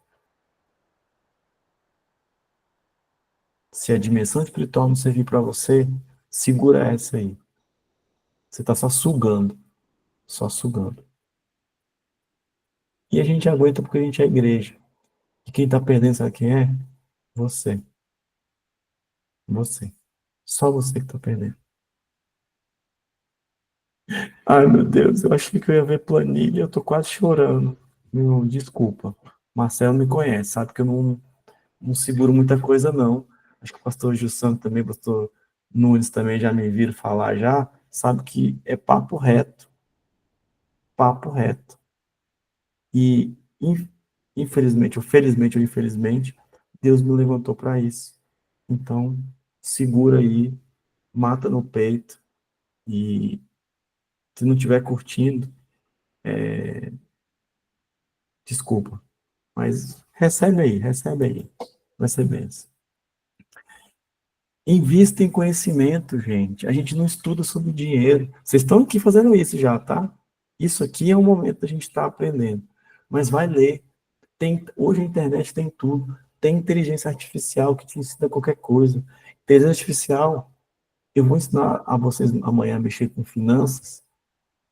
Se a dimensão espiritual não servir para você, segura essa aí. Você está só sugando. Só sugando. E a gente aguenta porque a gente é igreja. E quem está perdendo, sabe quem é? Você. Você. Só você que está perdendo. Ai, meu Deus, eu achei que eu ia ver planilha, eu tô quase chorando. Meu, desculpa. Marcelo me conhece, sabe que eu não seguro muita coisa, não. Acho que o pastor Gilson também, o pastor Nunes também já me viram falar já, sabe que é papo reto. Papo reto. E, infelizmente, ou felizmente ou infelizmente, Deus me levantou para isso. Então, segura aí, mata no peito, e se não estiver curtindo, desculpa, mas recebe aí, vai ser benção. Invista em conhecimento, gente. A gente não estuda sobre dinheiro. Vocês estão aqui fazendo isso já, tá? Isso aqui é o momento da gente estar aprendendo. Mas vai ler. Hoje a internet tem tudo. Tem inteligência artificial que te ensina qualquer coisa. Inteligência artificial, eu vou ensinar a vocês amanhã a mexer com finanças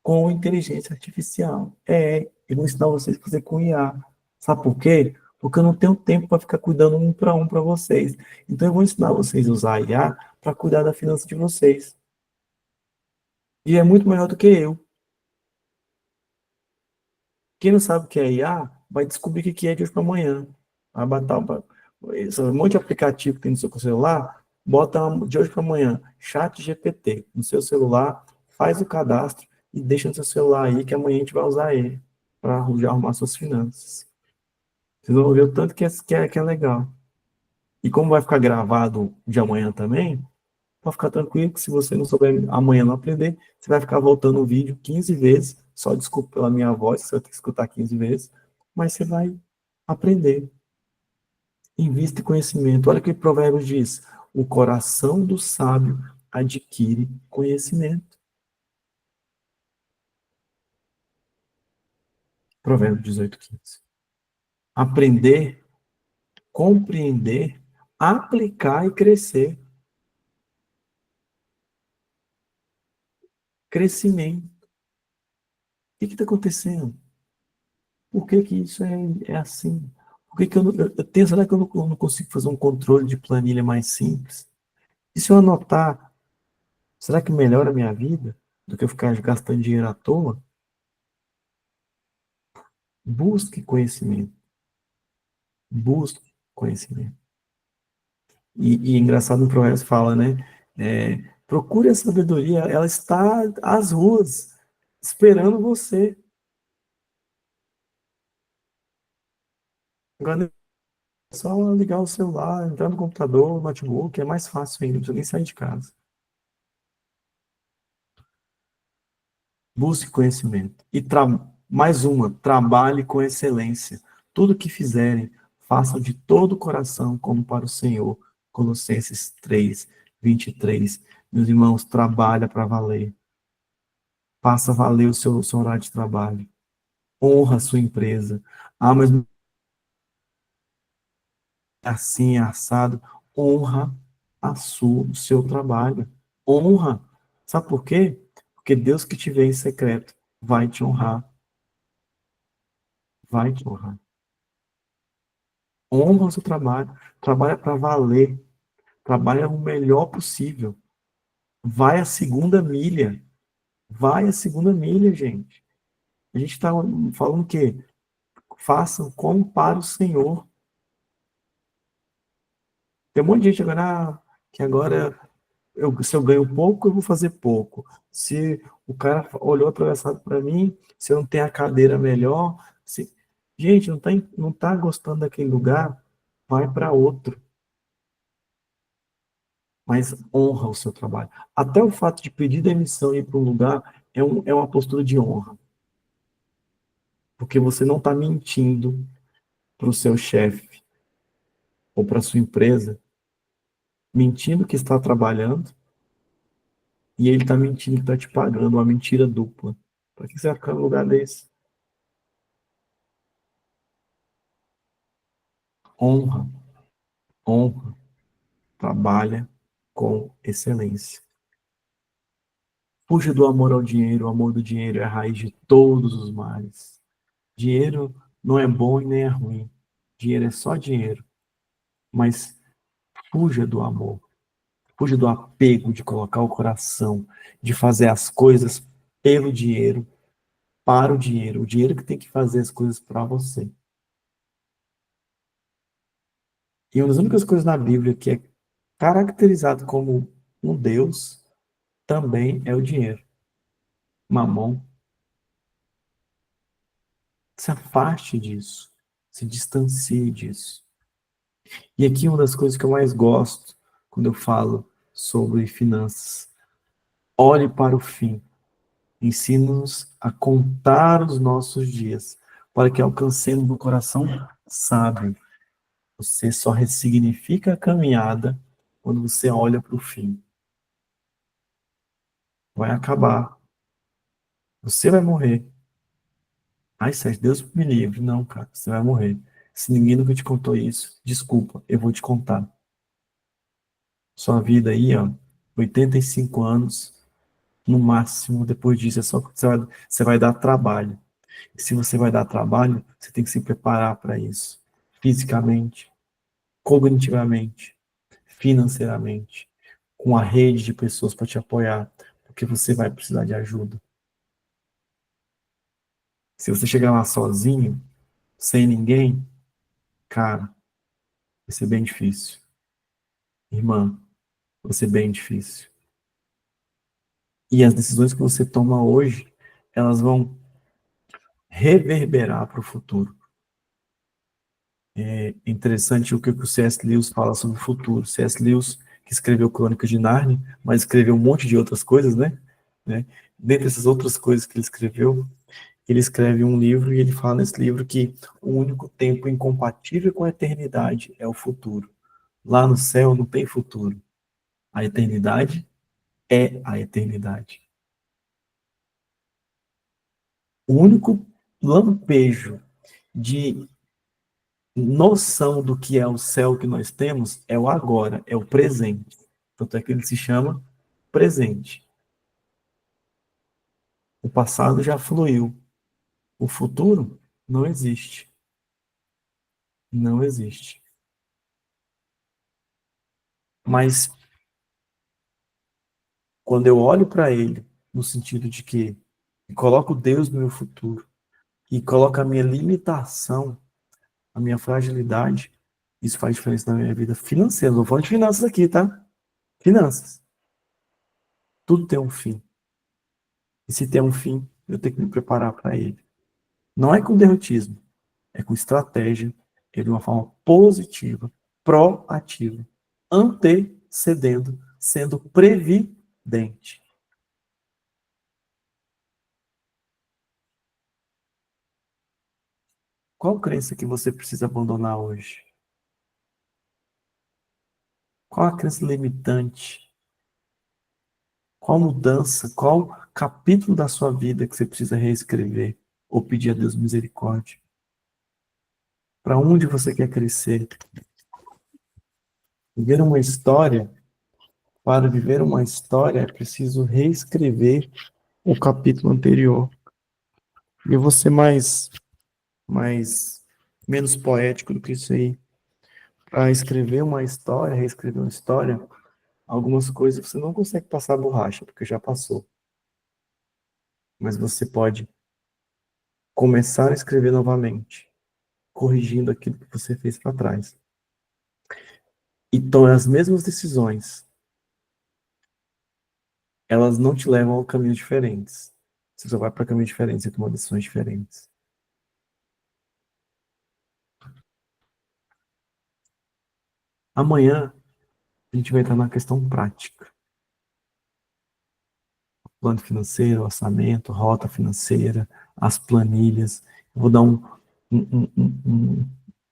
com inteligência artificial. Eu vou ensinar vocês a fazer com IA. Sabe por quê? Porque eu não tenho tempo para ficar cuidando um para vocês. Então eu vou ensinar vocês a usar a IA para cuidar da finança de vocês. E é muito melhor do que eu. Quem não sabe o que é IA, vai descobrir o que é de hoje para amanhã. Vai botar um monte de aplicativo que tem no seu celular, bota de hoje para amanhã, chat GPT, no seu celular, faz o cadastro e deixa no seu celular aí, que amanhã a gente vai usar ele para arrumar suas finanças. Vocês vão ver o tanto que é legal. E como vai ficar gravado de amanhã também, pode ficar tranquilo que se você não souber amanhã não aprender, você vai ficar voltando o vídeo 15 vezes, só desculpa pela minha voz, você vai ter que escutar 15 vezes, mas você vai aprender. Invista em conhecimento. Olha o que o Provérbios diz: o coração do sábio adquire conhecimento. Provérbios 18:15. Aprender, compreender, aplicar e crescer. Crescimento. O que está acontecendo? Por que isso é assim? Por que eu, não, eu tenho, será que eu não consigo fazer um controle de planilha mais simples? E se eu anotar, será que melhora a minha vida do que eu ficar gastando dinheiro à toa? Busque conhecimento. Busque conhecimento. E engraçado no Provérbios fala, né? Procure a sabedoria, ela está às ruas, esperando você. Agora é só ligar o celular, entrar no computador, no notebook, é mais fácil ainda, não precisa nem sair de casa. Busque conhecimento. E mais uma, trabalhe com excelência. Tudo que fizerem, façam de todo o coração, como para o Senhor. Colossenses 3:23. Meus irmãos, trabalha para valer. Faça valer o seu horário de trabalho. Honra a sua empresa. Mas assim, assado. Honra o seu trabalho. Honra. Sabe por quê? Porque Deus que te vê em secreto vai te honrar. Vai te honrar. Honra o seu trabalho. Trabalha para valer. Trabalha o melhor possível. Vai a segunda milha. Vai a segunda milha, gente. A gente está falando o quê? Façam como para o Senhor. Tem um monte de gente agora, que agora, se eu ganho pouco, eu vou fazer pouco. Se o cara olhou atravessado para mim, se eu não tenho a cadeira melhor, se... Gente, não tá gostando daquele lugar, vai para outro. Mas honra o seu trabalho. Até o fato de pedir demissão e ir para um lugar é uma postura de honra. Porque você não está mentindo para o seu chefe ou para a sua empresa, mentindo que está trabalhando, e ele está mentindo que está te pagando, uma mentira dupla. Para que você vai ficar no lugar desse? Honra, honra, trabalha com excelência. Fuja do amor ao dinheiro, o amor do dinheiro é a raiz de todos os males. Dinheiro não é bom e nem é ruim. Dinheiro é só dinheiro. Mas fuja do amor. Fuja do apego de colocar o coração, de fazer as coisas pelo dinheiro, para o dinheiro que tem que fazer as coisas para você. E uma das únicas coisas na Bíblia que é caracterizado como um Deus também é o dinheiro. Mamon. Se afaste disso. Se distancie disso. E aqui uma das coisas que eu mais gosto quando eu falo sobre finanças. Olhe para o fim. Ensina-nos a contar os nossos dias, para que alcancemos no coração sábio. Você só ressignifica a caminhada quando você olha para o fim. Vai acabar. Você vai morrer. Ai, Sérgio, Deus me livre. Não, cara, você vai morrer. Se ninguém nunca te contou isso, desculpa, eu vou te contar. Sua vida aí, ó, 85 anos, no máximo, depois disso, é só que você vai dar trabalho. E se você vai dar trabalho, você tem que se preparar para isso. Fisicamente, cognitivamente, financeiramente, com a rede de pessoas para te apoiar, porque você vai precisar de ajuda. Se você chegar lá sozinho, sem ninguém, cara, vai ser bem difícil. Irmã, vai ser bem difícil. E as decisões que você toma hoje, elas vão reverberar para o futuro. É interessante o que o C.S. Lewis fala sobre o futuro. C.S. Lewis, que escreveu Crônicas de Nárnia, mas escreveu um monte de outras coisas, né? Dentre essas outras coisas que ele escreveu, ele escreve um livro e ele fala nesse livro que o único tempo incompatível com a eternidade é o futuro. Lá no céu não tem futuro. A eternidade é a eternidade. O único lampejo de noção do que é o céu que nós temos é o agora, é o presente. Tanto é que ele se chama presente. O passado já fluiu. O futuro não existe. Não existe. Mas quando eu olho para ele, no sentido de que coloco Deus no meu futuro e coloco a minha limitação, a minha fragilidade, isso faz diferença na minha vida financeira. Não vou falar de finanças aqui, tá? Finanças. Tudo tem um fim. E se tem um fim, eu tenho que me preparar para ele. Não é com derrotismo, é com estratégia, é de uma forma positiva, proativa, antecedendo, sendo previdente. Qual crença que você precisa abandonar hoje? Qual a crença limitante? Qual mudança? Qual capítulo da sua vida que você precisa reescrever ou pedir a Deus misericórdia? Para onde você quer crescer? Viver uma história, para viver uma história é preciso reescrever o capítulo anterior. E eu vou ser menos poético do que isso aí. Para escrever uma história, reescrever uma história, algumas coisas você não consegue passar a borracha, porque já passou. Mas você pode começar a escrever novamente, corrigindo aquilo que você fez para trás. e tome as mesmas decisões, elas não te levam a caminhos diferentes. Você só vai para caminhos diferentes e toma decisões diferentes. Amanhã, a gente vai entrar na questão prática. Plano financeiro, orçamento, rota financeira, as planilhas. Eu vou dar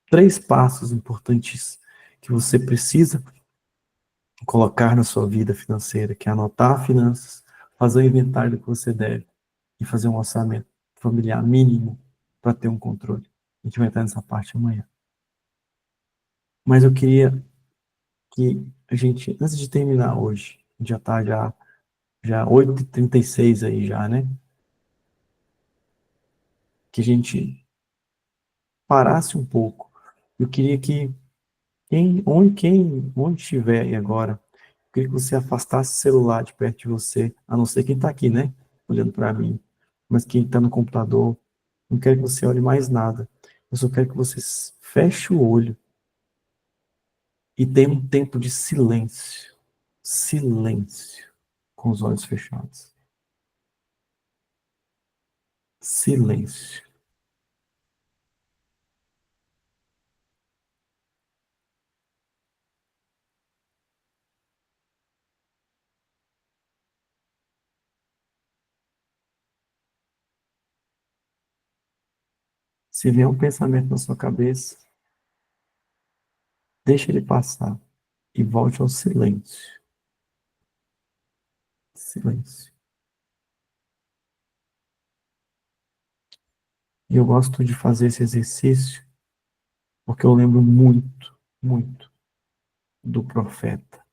três passos importantes que você precisa colocar na sua vida financeira, que é anotar finanças, fazer o inventário do que você deve e fazer um orçamento familiar mínimo para ter um controle. A gente vai entrar nessa parte amanhã. Mas eu queria que a gente, antes de terminar hoje, já está já 8h36 aí já, né? Que a gente parasse um pouco. Eu queria que onde estiver aí agora, eu queria que você afastasse o celular de perto de você, a não ser quem está aqui, né? Olhando para mim. Mas quem está no computador, não quero que você olhe mais nada. Eu só quero que você feche o olho e tenha um tempo de silêncio. Silêncio. Com os olhos fechados. Silêncio. Se vier um pensamento na sua cabeça, deixe ele passar e volte ao silêncio. Silêncio. E eu gosto de fazer esse exercício porque eu lembro muito, muito do profeta.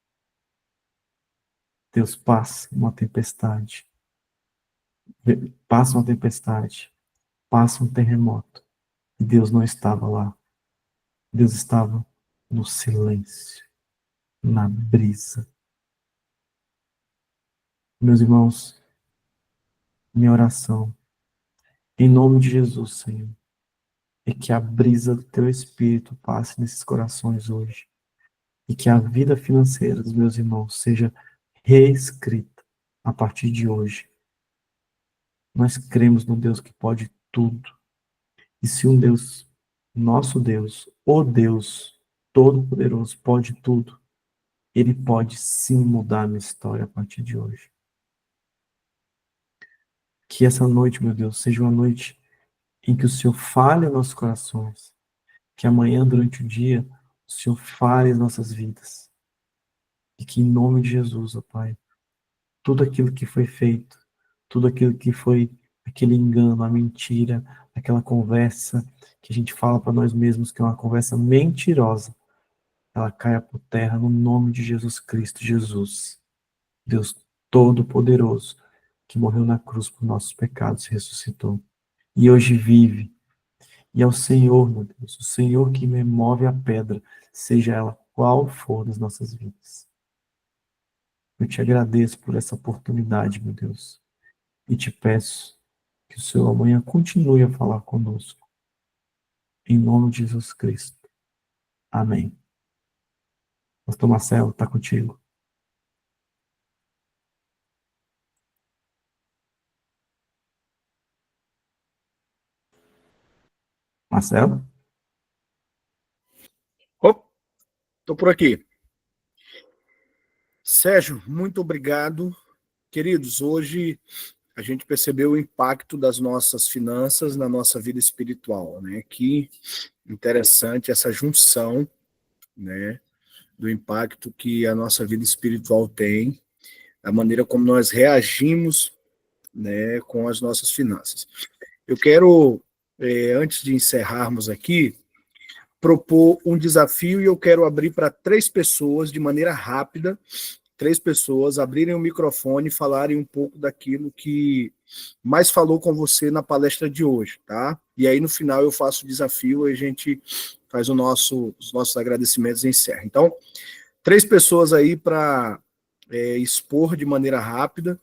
Deus passa uma tempestade, passa um terremoto, e Deus não estava lá. Deus estava no silêncio, na brisa. Meus irmãos, minha oração, em nome de Jesus, Senhor, é que a brisa do teu Espírito passe nesses corações hoje, e que a vida financeira dos meus irmãos seja reescrita a partir de hoje. Nós cremos no Deus que pode tudo. E se um Deus, nosso Deus, o Deus Todo-Poderoso, pode tudo, Ele pode sim mudar a minha história a partir de hoje. Que essa noite, meu Deus, seja uma noite em que o Senhor fale aos nossos corações. Que amanhã, durante o dia, o Senhor fale as nossas vidas. E que em nome de Jesus, ó Pai, tudo aquilo que foi feito, tudo aquilo que foi aquele engano, a mentira, aquela conversa que a gente fala para nós mesmos que é uma conversa mentirosa, ela caia por terra no nome de Jesus Cristo, Jesus, Deus Todo-Poderoso, que morreu na cruz por nossos pecados e ressuscitou. E hoje vive. E é o Senhor, meu Deus, o Senhor que me move a pedra, seja ela qual for das nossas vidas. Eu te agradeço por essa oportunidade, meu Deus. E te peço que o Senhor amanhã continue a falar conosco. Em nome de Jesus Cristo. Amém. Pastor Marcelo, está contigo. Marcelo? Estou por aqui. Sérgio, muito obrigado. Queridos, hoje a gente percebeu o impacto das nossas finanças na nossa vida espiritual, né? Que interessante essa junção, né, do impacto que a nossa vida espiritual tem, a maneira como nós reagimos, né, com as nossas finanças. Eu quero, antes de encerrarmos aqui, propor um desafio e eu quero abrir para 3 pessoas de maneira rápida, 3 pessoas abrirem o microfone e falarem um pouco daquilo que mais falou com você na palestra de hoje, tá? E aí no final eu faço o desafio e a gente faz os nossos agradecimentos e encerra. Então, 3 pessoas aí para expor de maneira rápida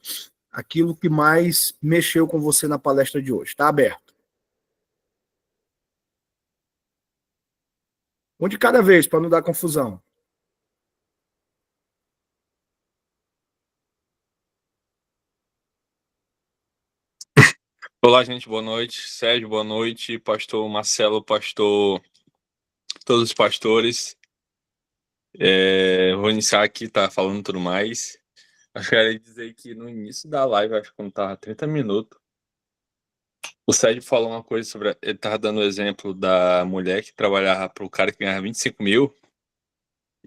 aquilo que mais mexeu com você na palestra de hoje. Está aberto. Um de cada vez, para não dar confusão. Olá, gente, boa noite. Sérgio, boa noite. Pastor Marcelo, pastor, todos os pastores. Vou iniciar aqui, tá falando tudo mais. Acho que eu queria dizer que no início da live, acho que quando tava 30 minutos, o Sérgio falou uma coisa sobre. Ele tava dando o exemplo da mulher que trabalhava pro cara que ganhava 25 mil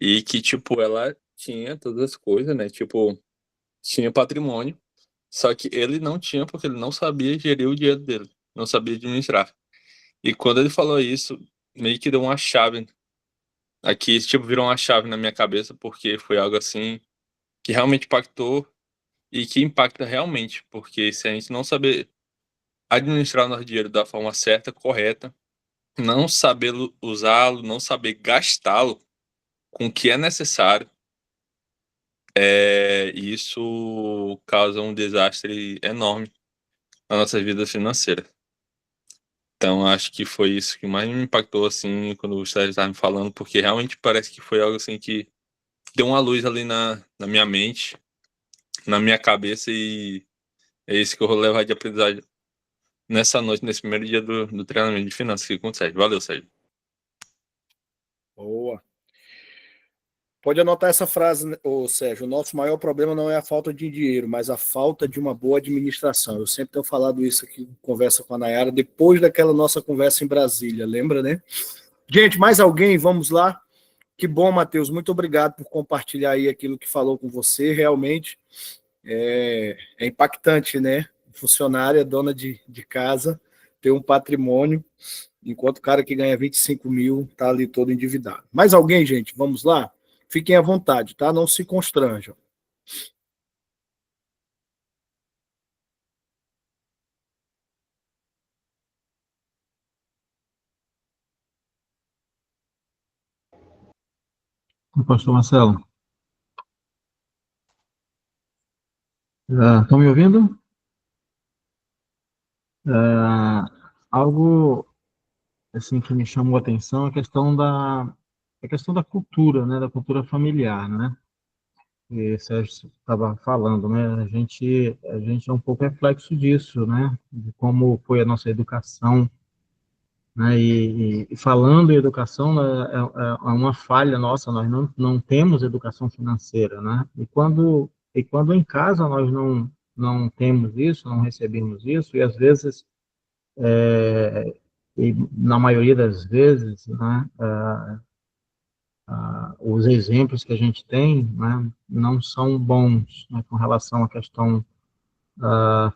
e que, tipo, ela tinha todas as coisas, né? Tipo, tinha patrimônio, só que ele não tinha porque ele não sabia gerir o dinheiro dele, não sabia administrar. E quando ele falou isso, meio que deu uma chave aqui, tipo, virou uma chave na minha cabeça, porque foi algo assim que realmente impactou e que impacta realmente, porque se a gente não saber administrar o nosso dinheiro da forma certa, correta, não saber usá-lo, não saber gastá-lo com o que é necessário, isso causa um desastre enorme na nossa vida financeira. Então, acho que foi isso que mais me impactou, assim, quando o Sérgio estava me falando, porque realmente parece que foi algo, assim, que deu uma luz ali na minha mente, na minha cabeça, e é isso que eu vou levar de aprendizagem nessa noite, nesse primeiro dia do treinamento de finanças aqui com o Sérgio. Valeu, Sérgio. Boa. Pode anotar essa frase, ô Sérgio. O nosso maior problema não é a falta de dinheiro, mas a falta de uma boa administração. Eu sempre tenho falado isso aqui, conversa com a Nayara, depois daquela nossa conversa em Brasília, lembra, né? Gente, mais alguém? Vamos lá? Que bom, Matheus. Muito obrigado por compartilhar aí aquilo que falou com você. Realmente é impactante, né? Funcionária, dona de casa, ter um patrimônio, enquanto o cara que ganha 25 mil está ali todo endividado. Mais alguém, gente? Vamos lá? Fiquem à vontade, tá? Não se constranjam. Pastor Marcelo, estão me ouvindo? Algo assim que me chamou a atenção é a questão da cultura, né, da cultura familiar, né? E Sérgio estava falando, né? A gente é um pouco reflexo disso, né? De como foi a nossa educação, né? E falando em educação, né, é uma falha nossa. Nós não temos educação financeira, né? E quando em casa nós não temos isso, não recebemos isso, e às vezes e na maioria das vezes, né, os exemplos que a gente tem, né, não são bons, né, com relação à questão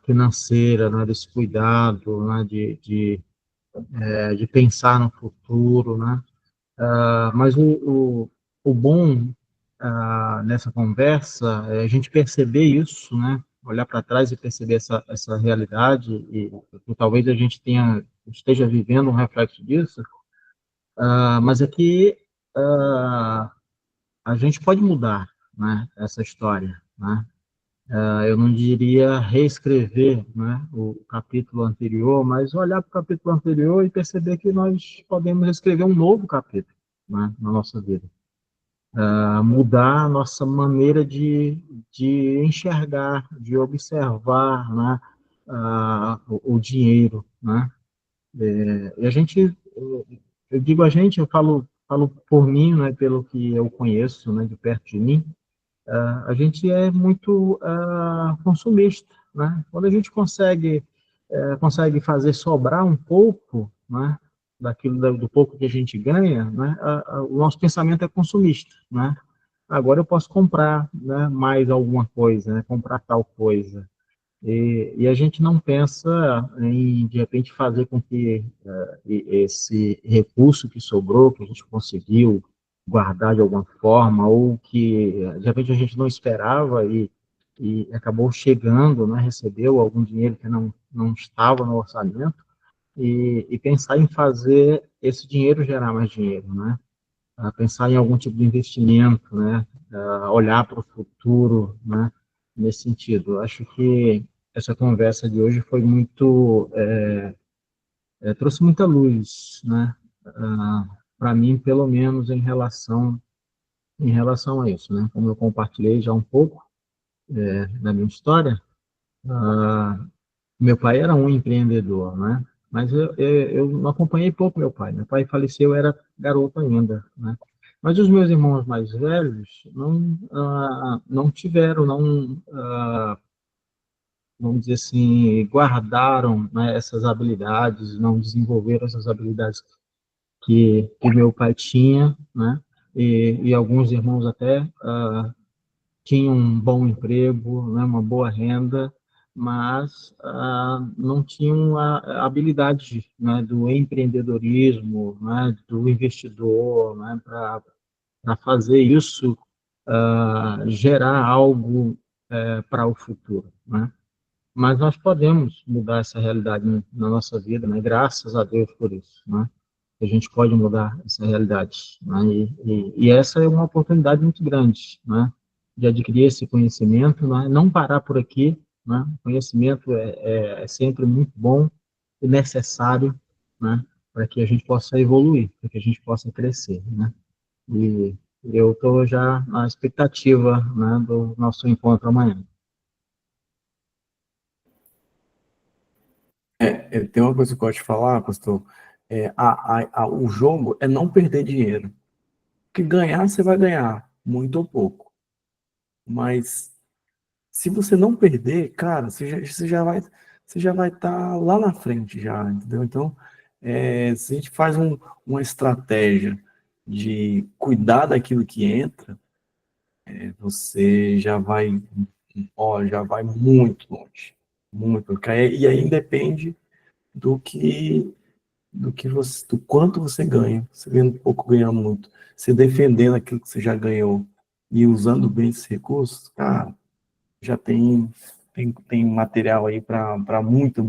financeira, né, desse cuidado, né, de pensar no futuro, né. Mas o bom nessa conversa é a gente perceber isso, né, olhar para trás e perceber essa realidade, e talvez a gente esteja vivendo um reflexo disso. Mas é que a gente pode mudar, né, essa história, né? Eu não diria reescrever, né, o capítulo anterior, mas olhar para o capítulo anterior e perceber que nós podemos escrever um novo capítulo, né, na nossa vida. Mudar a nossa maneira de enxergar, de observar, né, o dinheiro, né? E a gente, eu digo a gente, eu falo por mim, né, pelo que eu conheço, né, de perto de mim. A gente é muito consumista, né? Quando a gente consegue fazer sobrar um pouco, né, daquilo do pouco que a gente ganha, né, o nosso pensamento é consumista, né? Agora eu posso comprar, né, mais alguma coisa, né, comprar tal coisa. E a gente não pensa em, de repente, fazer com que esse recurso que sobrou, que a gente conseguiu guardar de alguma forma, ou que, de repente, a gente não esperava e acabou chegando, né, recebeu algum dinheiro que não estava no orçamento, e pensar em fazer esse dinheiro gerar mais dinheiro, né? Pensar em algum tipo de investimento, né? Olhar para o futuro, né? Nesse sentido. Acho que essa conversa de hoje foi muito, trouxe muita luz, né? Para mim, pelo menos em relação a isso, né? Como eu compartilhei já um pouco da minha história, Meu pai era um empreendedor, né? Mas eu não acompanhei pouco meu pai. Meu pai faleceu, eu era garoto ainda, né? Mas os meus irmãos mais velhos não tiveram, vamos dizer assim, guardaram, né, essas habilidades, não desenvolveram essas habilidades que meu pai tinha, né? E alguns irmãos até tinham um bom emprego, né, uma boa renda, mas não tinham a habilidade, né, do empreendedorismo, né, do investidor, né, para fazer isso gerar algo para o futuro, né? Mas nós podemos mudar essa realidade na nossa vida, né? Graças a Deus por isso, né? A gente pode mudar essa realidade, né? E essa é uma oportunidade muito grande, né? De adquirir esse conhecimento, né? Não parar por aqui, né? O conhecimento é sempre muito bom e necessário, né? Para que a gente possa evoluir, para que a gente possa crescer, né? E eu estou já na expectativa, né, do nosso encontro amanhã. Tem uma coisa que eu gosto de falar, pastor. O jogo é não perder dinheiro. Porque ganhar, você vai ganhar, muito ou pouco. Mas se você não perder, cara, você já vai estar lá na frente já, entendeu? Então, se a gente faz uma estratégia de cuidar daquilo que entra, você já vai, ó, já vai muito longe, muito, porque e aí depende do que do quanto você ganha. Você ganha pouco, ganha muito. Você defendendo aquilo que você já ganhou e usando bem esses recursos, cara, já tem material aí para muita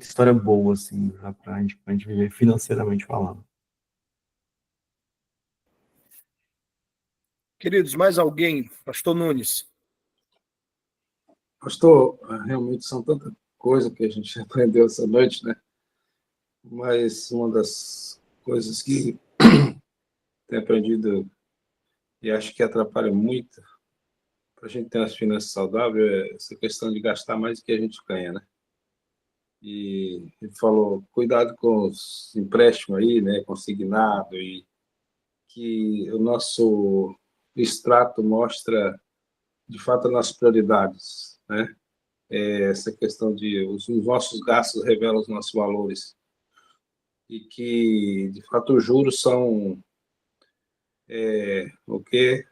história boa, assim, para a gente viver financeiramente falando. Queridos, mais alguém? Pastor Nunes. Pastor, realmente são tantas coisas que a gente aprendeu essa noite, né? Mas uma das coisas que tenho aprendido e acho que atrapalha muito para a gente ter umas finanças saudáveis é essa questão de gastar mais do que a gente ganha, né? E ele falou, cuidado com os empréstimos aí, né, consignado, e que o nosso extrato mostra, de fato, as nossas prioridades, né? Essa questão de os nossos gastos revelam os nossos valores e que, de fato, os juros são o quê?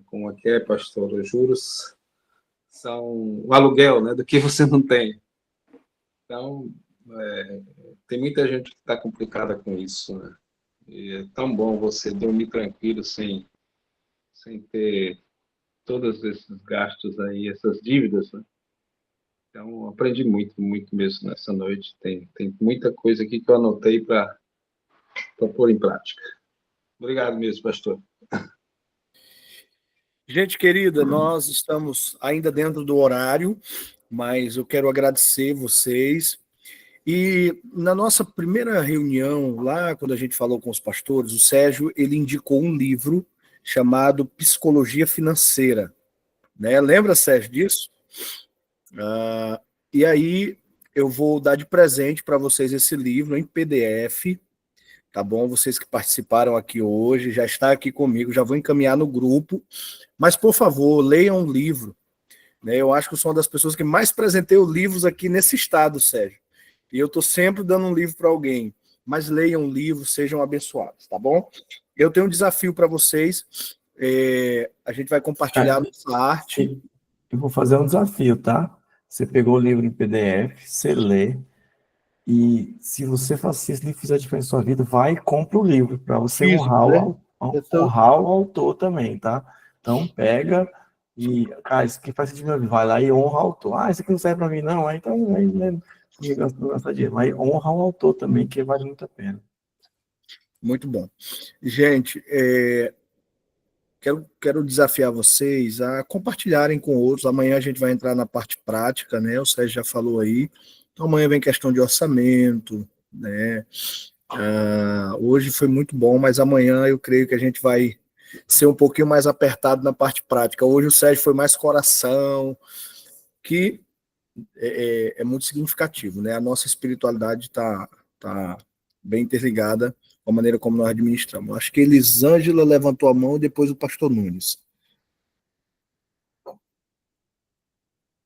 Como é que é, pastor? Os juros são o aluguel, né, do que você não tem. Então, tem muita gente que está complicada com isso, né? E é tão bom você dormir tranquilo sem ter todos esses gastos aí, essas dívidas, né? Então, aprendi muito, muito mesmo nessa noite. Tem muita coisa aqui que eu anotei para pôr em prática. Obrigado mesmo, pastor. Gente querida, nós estamos ainda dentro do horário, mas eu quero agradecer vocês. E na nossa primeira reunião, lá quando a gente falou com os pastores, o Sérgio ele indicou um livro chamado Psicologia Financeira. Né? Lembra, Sérgio, disso? E aí eu vou dar de presente para vocês esse livro em PDF, tá bom? Vocês que participaram aqui hoje, já está aqui comigo, já vou encaminhar no grupo. Mas, por favor, leiam o livro. Né? Eu acho que eu sou uma das pessoas que mais presentei livros aqui nesse estado, Sérgio. E eu estou sempre dando um livro para alguém. Mas leiam o livro, sejam abençoados, tá bom? Eu tenho um desafio para vocês. A gente vai compartilhar nossa arte. Eu vou fazer um desafio, tá? Você pegou o livro em PDF, você lê, e se você se esse livro fizer diferença na sua vida, vai e compra o livro, para você honrar o autor também, tá? Então, pega e, cara, isso aqui faz sentido na minha vida, vai lá e honra o autor. Ah, isso aqui não serve para mim, não. Aí, então, não gasta dinheiro. Mas honra o autor também, que vale muito a pena. Muito bom. Gente, quero desafiar vocês a compartilharem com outros. Amanhã a gente vai entrar na parte prática, né? O Sérgio já falou aí. Então, amanhã vem questão de orçamento, né? Hoje foi muito bom, mas amanhã eu creio que a gente vai ser um pouquinho mais apertado na parte prática. Hoje o Sérgio foi mais coração, que é muito significativo, né? A nossa espiritualidade está bem interligada com a maneira como nós administramos. Acho que Elisângela levantou a mão e depois o pastor Nunes.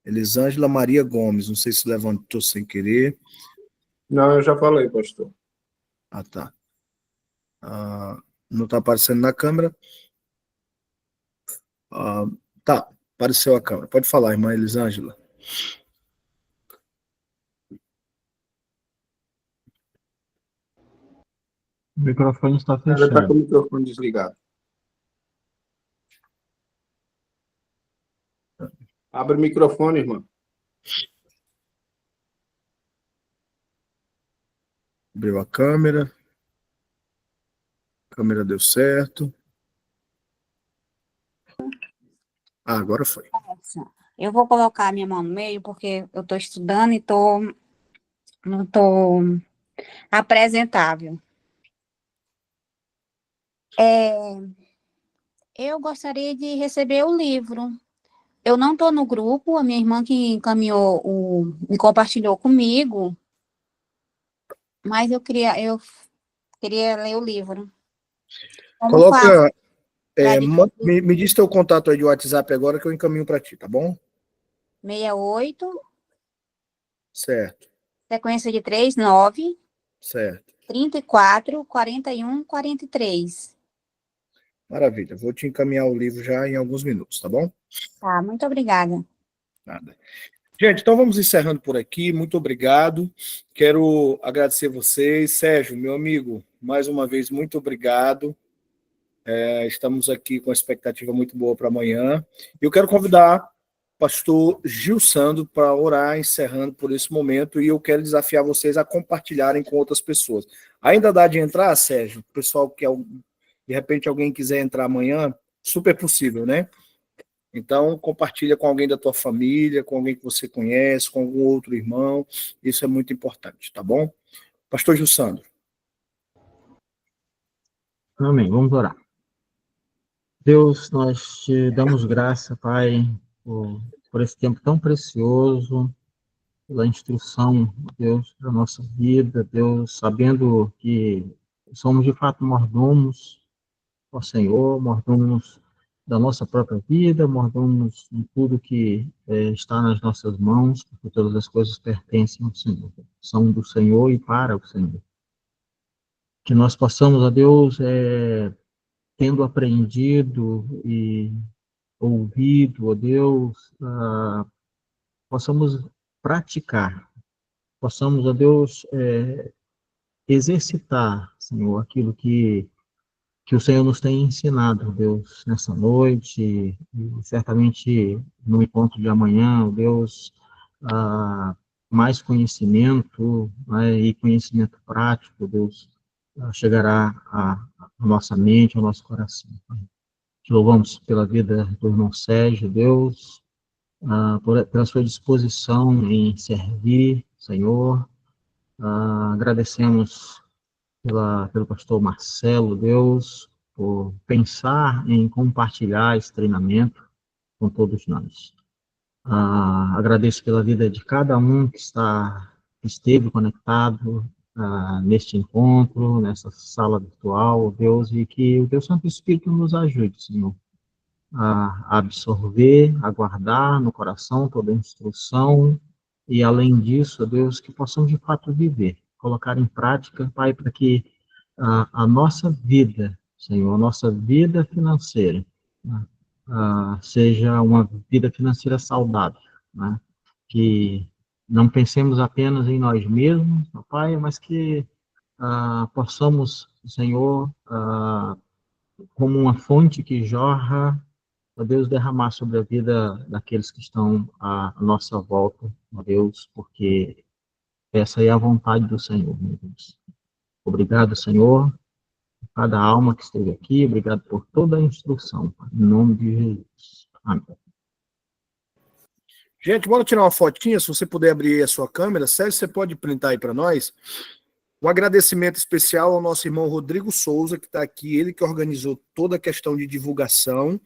Elisângela Maria Gomes, não sei se levantou sem querer. Não, eu já falei, pastor. Ah, tá. Não está aparecendo na câmera. Tá, apareceu a câmera. Pode falar, irmã Elisângela. O microfone está Ela está com fechado. o microfone desligado. Abre o microfone, irmã. Abriu a câmera. A câmera deu certo. Agora foi. Eu vou colocar a minha mão no meio, porque eu estou estudando e não estou apresentável. Eu gostaria de receber o livro. Eu não estou no grupo, a minha irmã que encaminhou, me compartilhou comigo, mas eu queria ler o livro. Como faço Coloca. para adquirir? Me diz teu contato aí de WhatsApp agora que eu encaminho para ti, tá bom? 68, Certo, sequência de 39, certo. 34, 41, 43. Maravilha. Vou te encaminhar o livro já em alguns minutos, tá bom? Tá, muito obrigada. Nada. Gente, então vamos encerrando por aqui. Muito obrigado. Quero agradecer vocês. Sérgio, meu amigo, mais uma vez, muito obrigado. Estamos aqui com uma expectativa muito boa para amanhã. Eu quero convidar o pastor Gil Sandro para orar, encerrando por esse momento, e eu quero desafiar vocês a compartilharem com outras pessoas. Ainda dá de entrar, Sérgio? O pessoal que de repente alguém quiser entrar amanhã, super possível, né? Então, compartilha com alguém da tua família, com alguém que você conhece, com algum outro irmão. Isso é muito importante, tá bom? Pastor Gil Sandro. Amém. Vamos orar. Deus, nós te damos graça, Pai, por esse tempo tão precioso, pela instrução, Deus, da nossa vida, Deus, sabendo que somos de fato mordomos, ó Senhor, mordomos da nossa própria vida, mordomos de tudo que está nas nossas mãos, porque todas as coisas pertencem ao Senhor, são do Senhor e para o Senhor. Que nós possamos, ó Deus, tendo aprendido e ouvido, ó Deus, possamos praticar, possamos, ó Deus, exercitar, Senhor, aquilo que o Senhor nos tem ensinado, Deus, nessa noite, e certamente no encontro de amanhã, Deus, mais conhecimento, né, e conhecimento prático, Deus, chegará à nossa mente, ao nosso coração. Te louvamos pela vida do irmão Sérgio, Deus, pela sua disposição em servir, Senhor. Agradecemos pelo pastor Marcelo, Deus, por pensar em compartilhar esse treinamento com todos nós. Agradeço pela vida de cada um que esteve conectado neste encontro, nessa sala virtual, Deus, e que o Teu Santo Espírito nos ajude, Senhor, a absorver, a guardar no coração toda a instrução, e além disso, Deus, que possamos de fato viver, colocar em prática, Pai, para que a nossa vida, Senhor, a nossa vida financeira, né, seja uma vida financeira saudável, né, que não pensemos apenas em nós mesmos, Pai, mas que possamos, Senhor, como uma fonte que jorra, ó Deus, derramar sobre a vida daqueles que estão à nossa volta, ó Deus, porque essa é a vontade do Senhor, meu Deus. Obrigado, Senhor, por cada alma que esteve aqui, obrigado por toda a instrução, em nome de Jesus. Amém. Gente, bora tirar uma fotinha, se você puder abrir a sua câmera. Sérgio, você pode printar aí para nós? Um agradecimento especial ao nosso irmão Rodrigo Souza, que está aqui, ele que organizou toda a questão de divulgação.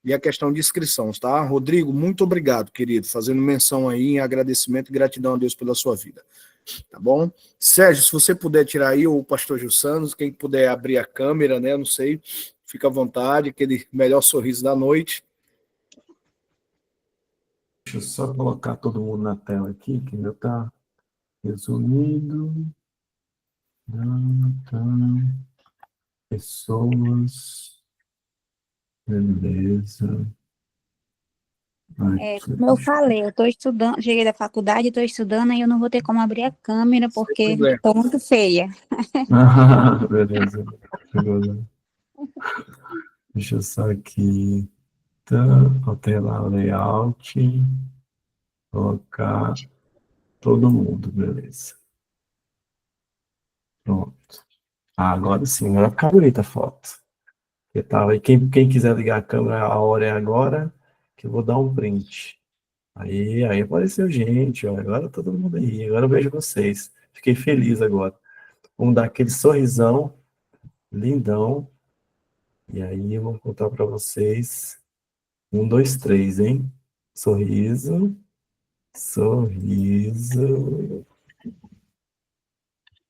e a questão de inscrições, tá? Rodrigo, muito obrigado, querido, fazendo menção aí em agradecimento e gratidão a Deus pela sua vida, tá bom? Sérgio, se você puder tirar aí, ou o pastor Jussanos, quem puder abrir a câmera, né, não sei, fica à vontade, aquele melhor sorriso da noite. Deixa eu só colocar todo mundo na tela aqui, que ainda está resumido. Pessoas. Beleza. Como eu falei, eu estou estudando, cheguei da faculdade, estou estudando, aí eu não vou ter como abrir a câmera, porque estou muito feia. Beleza. Deixa eu só aqui. Alterar o layout. Colocar todo mundo, beleza. Pronto. Agora sim, agora fica bonita a foto. Que tal? E quem quiser ligar a câmera, a hora é agora, que eu vou dar um print. Aí apareceu gente, ó, agora todo mundo aí, agora eu vejo vocês. Fiquei feliz agora. Vamos dar aquele sorrisão, lindão. E aí eu vou contar para vocês. 1, 2, 3, hein? Sorriso. Sorriso.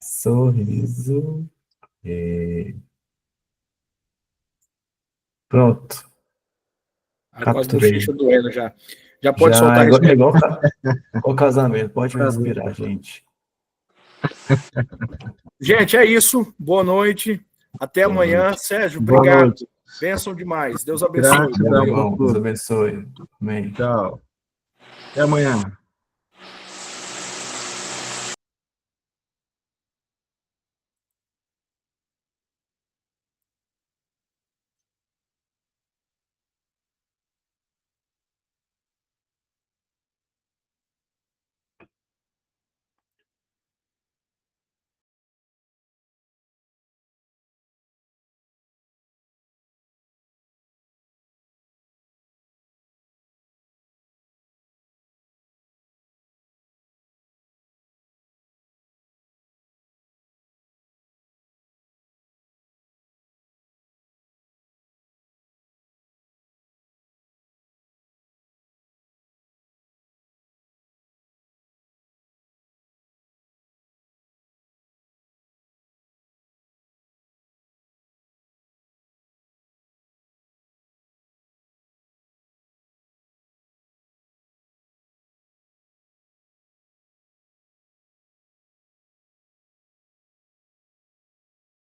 Sorriso. A Pronto. quase Capturei. bochecha doendo já. Já pode soltar a igual, respiração. igual casamento, pode respirar, gente. Gente, é isso. Boa noite. Até Boa amanhã. noite. Sérgio, Boa obrigado. noite. Bênção demais. Deus abençoe. Gratidão. Meu irmão, Deus abençoe. Amém. Tchau. Até amanhã.